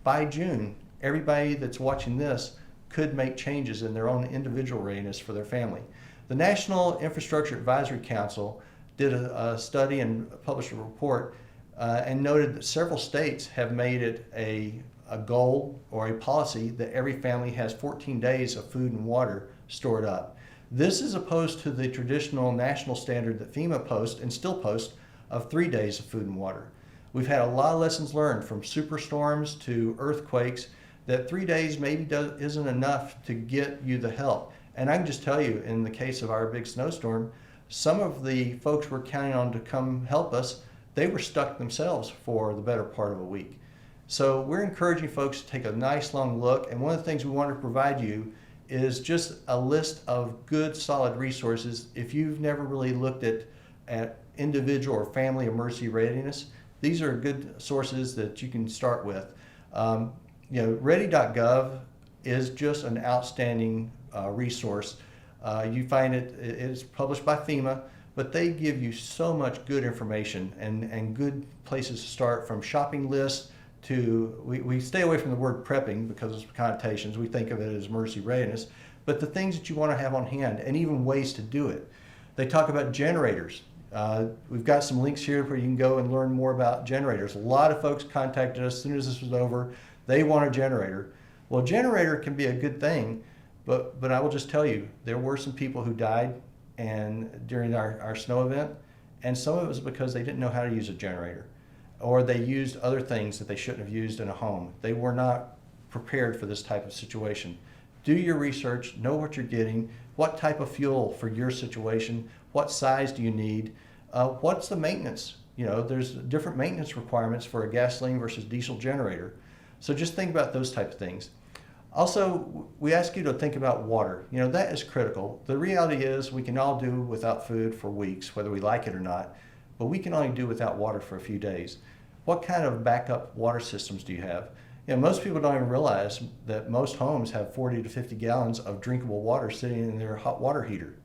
By June, everybody that's watching this could make changes in their own individual readiness for their family. The National Infrastructure Advisory Council did a study and published a report and noted that several states have made it a goal or a policy that every family has 14 days of food and water stored up. This is opposed to the traditional national standard that FEMA posts and still posts of 3 days of food and water. We've had a lot of lessons learned from superstorms to earthquakes that 3 days maybe isn't enough to get you the help. And I can just tell you, in the case of our big snowstorm, some of the folks we're counting on to come help us, they were stuck themselves for the better part of a week. So we're encouraging folks to take a nice long look, and one of the things we want to provide you is just a list of good solid resources. If you've never really looked at individual or family emergency readiness, these are good sources that you can start with. You know, ready.gov is just an outstanding resource. You find it's published by FEMA, but they give you so much good information and good places to start, from shopping lists to, we stay away from the word prepping because of connotations. We think of it as emergency readiness, but the things that you want to have on hand and even ways to do it. They talk about generators. We've got some links here where you can go and learn more about generators. A lot of folks contacted us as soon as this was over. They want a generator. Well, a generator can be a good thing, but I will just tell you, there were some people who died during our snow event, and some of it was because they didn't know how to use a generator, or they used other things that they shouldn't have used in a home. They were not prepared for this type of situation. Do your research, know what you're getting, what type of fuel for your situation, what size do you need, what's the maintenance? You know, there's different maintenance requirements for a gasoline versus diesel generator. So just think about those type of things. Also, we ask you to think about water. You know, that is critical. The reality is we can all do without food for weeks, whether we like it or not, but we can only do without water for a few days. What kind of backup water systems do you have? You know, most people don't even realize that most homes have 40 to 50 gallons of drinkable water sitting in their hot water heater.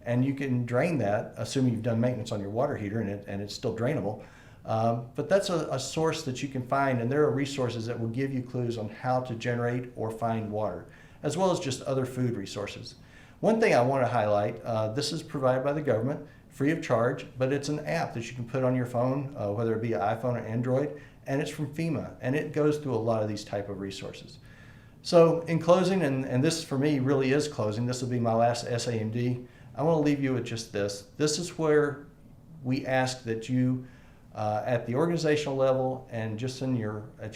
And you can drain that, assuming you've done maintenance on your water heater and it's still drainable. But that's a source that you can find, and there are resources that will give you clues on how to generate or find water, as well as just other food resources. One thing I want to highlight, this is provided by the government, free of charge, but it's an app that you can put on your phone, whether it be an iPhone or Android, and it's from FEMA, and it goes through a lot of these type of resources. So in closing, and this for me really is closing, this will be my last SA-EMD, I want to leave you with just this. This is where we ask that you, at the organizational level and just at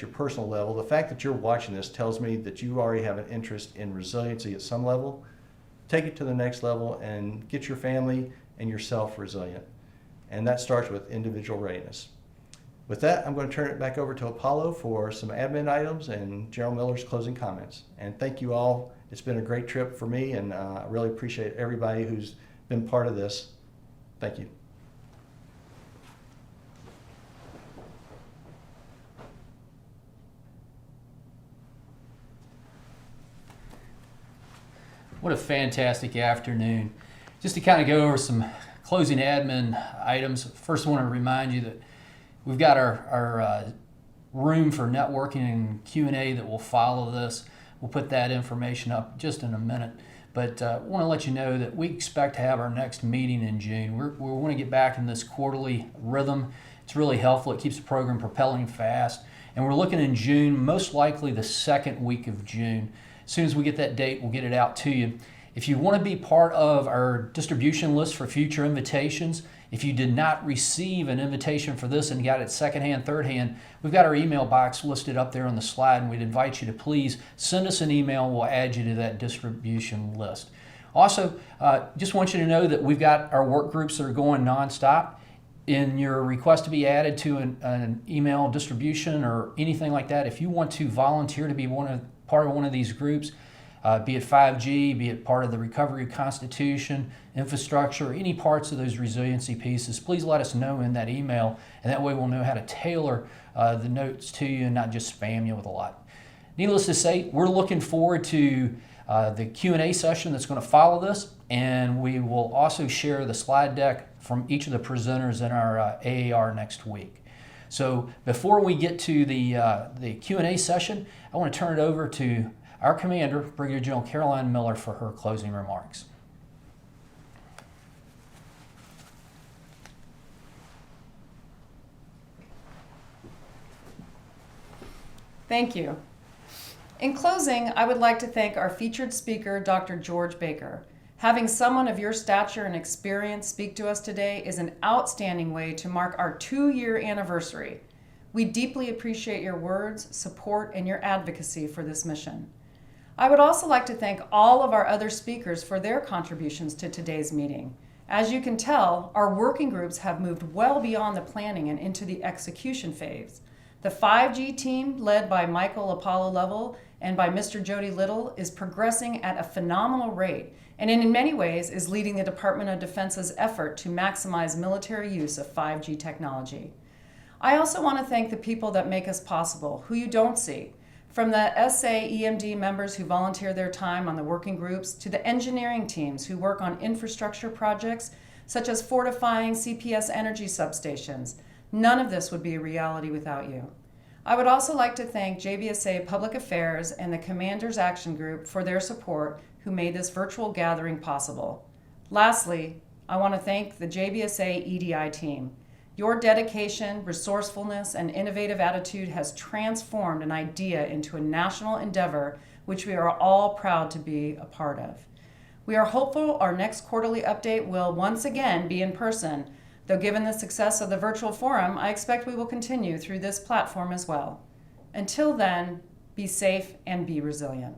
your personal level, the fact that you're watching this tells me that you already have an interest in resiliency at some level. Take it to the next level and get your family and yourself resilient. And that starts with individual readiness. With that, I'm going to turn it back over to Apollo for some admin items and General Miller's closing comments. And thank you all. It's been a great trip for me, and I really appreciate everybody who's been part of this. Thank you. What a fantastic afternoon. Just to kind of go over some closing admin items, first I want to remind you that we've got our room for networking and Q&A that will follow this. We'll put that information up just in a minute. But I want to let you know that we expect to have our next meeting in June. We want to get back in this quarterly rhythm. It's really helpful. It keeps the program propelling fast. And we're looking in June, most likely the second week of June. As soon as we get that date, we'll get it out to you. If you want to be part of our distribution list for future invitations, if you did not receive an invitation for this and got it secondhand, thirdhand, we've got our email box listed up there on the slide, and we'd invite you to please send us an email. We'll add you to that distribution list. Also, just want you to know that we've got our work groups that are going nonstop. In your request to be added to an email distribution or anything like that, if you want to volunteer to be part of one of these groups, be it 5G, be it part of the Recovery Constitution, infrastructure, or any parts of those resiliency pieces, please let us know in that email, and that way we'll know how to tailor the notes to you and not just spam you with a lot. Needless to say, we're looking forward to the Q&A session that's going to follow this, and we will also share the slide deck from each of the presenters in our AAR next week. So before we get to the Q&A session, I want to turn it over to our commander, Brigadier General Caroline Miller, for her closing remarks. Thank you. In closing, I would like to thank our featured speaker, Dr. George Baker. Having someone of your stature and experience speak to us today is an outstanding way to mark our 2-year anniversary. We deeply appreciate your words, support, and your advocacy for this mission. I would also like to thank all of our other speakers for their contributions to today's meeting. As you can tell, our working groups have moved well beyond the planning and into the execution phase. The 5G team, led by Michael Apollo Lovell and by Mr. Jody Little, is progressing at a phenomenal rate and in many ways is leading the Department of Defense's effort to maximize military use of 5G technology. I also want to thank the people that make us possible, who you don't see. From the SA-EMD members who volunteer their time on the working groups to the engineering teams who work on infrastructure projects such as fortifying CPS Energy substations. None of this would be a reality without you. I would also like to thank JBSA Public Affairs and the Commanders Action Group for their support who made this virtual gathering possible. Lastly, I want to thank the JBSA-EDI team. Your dedication, resourcefulness, and innovative attitude has transformed an idea into a national endeavor which we are all proud to be a part of. We are hopeful our next quarterly update will once again be in person, though given the success of the virtual forum, I expect we will continue through this platform as well. Until then, be safe and be resilient.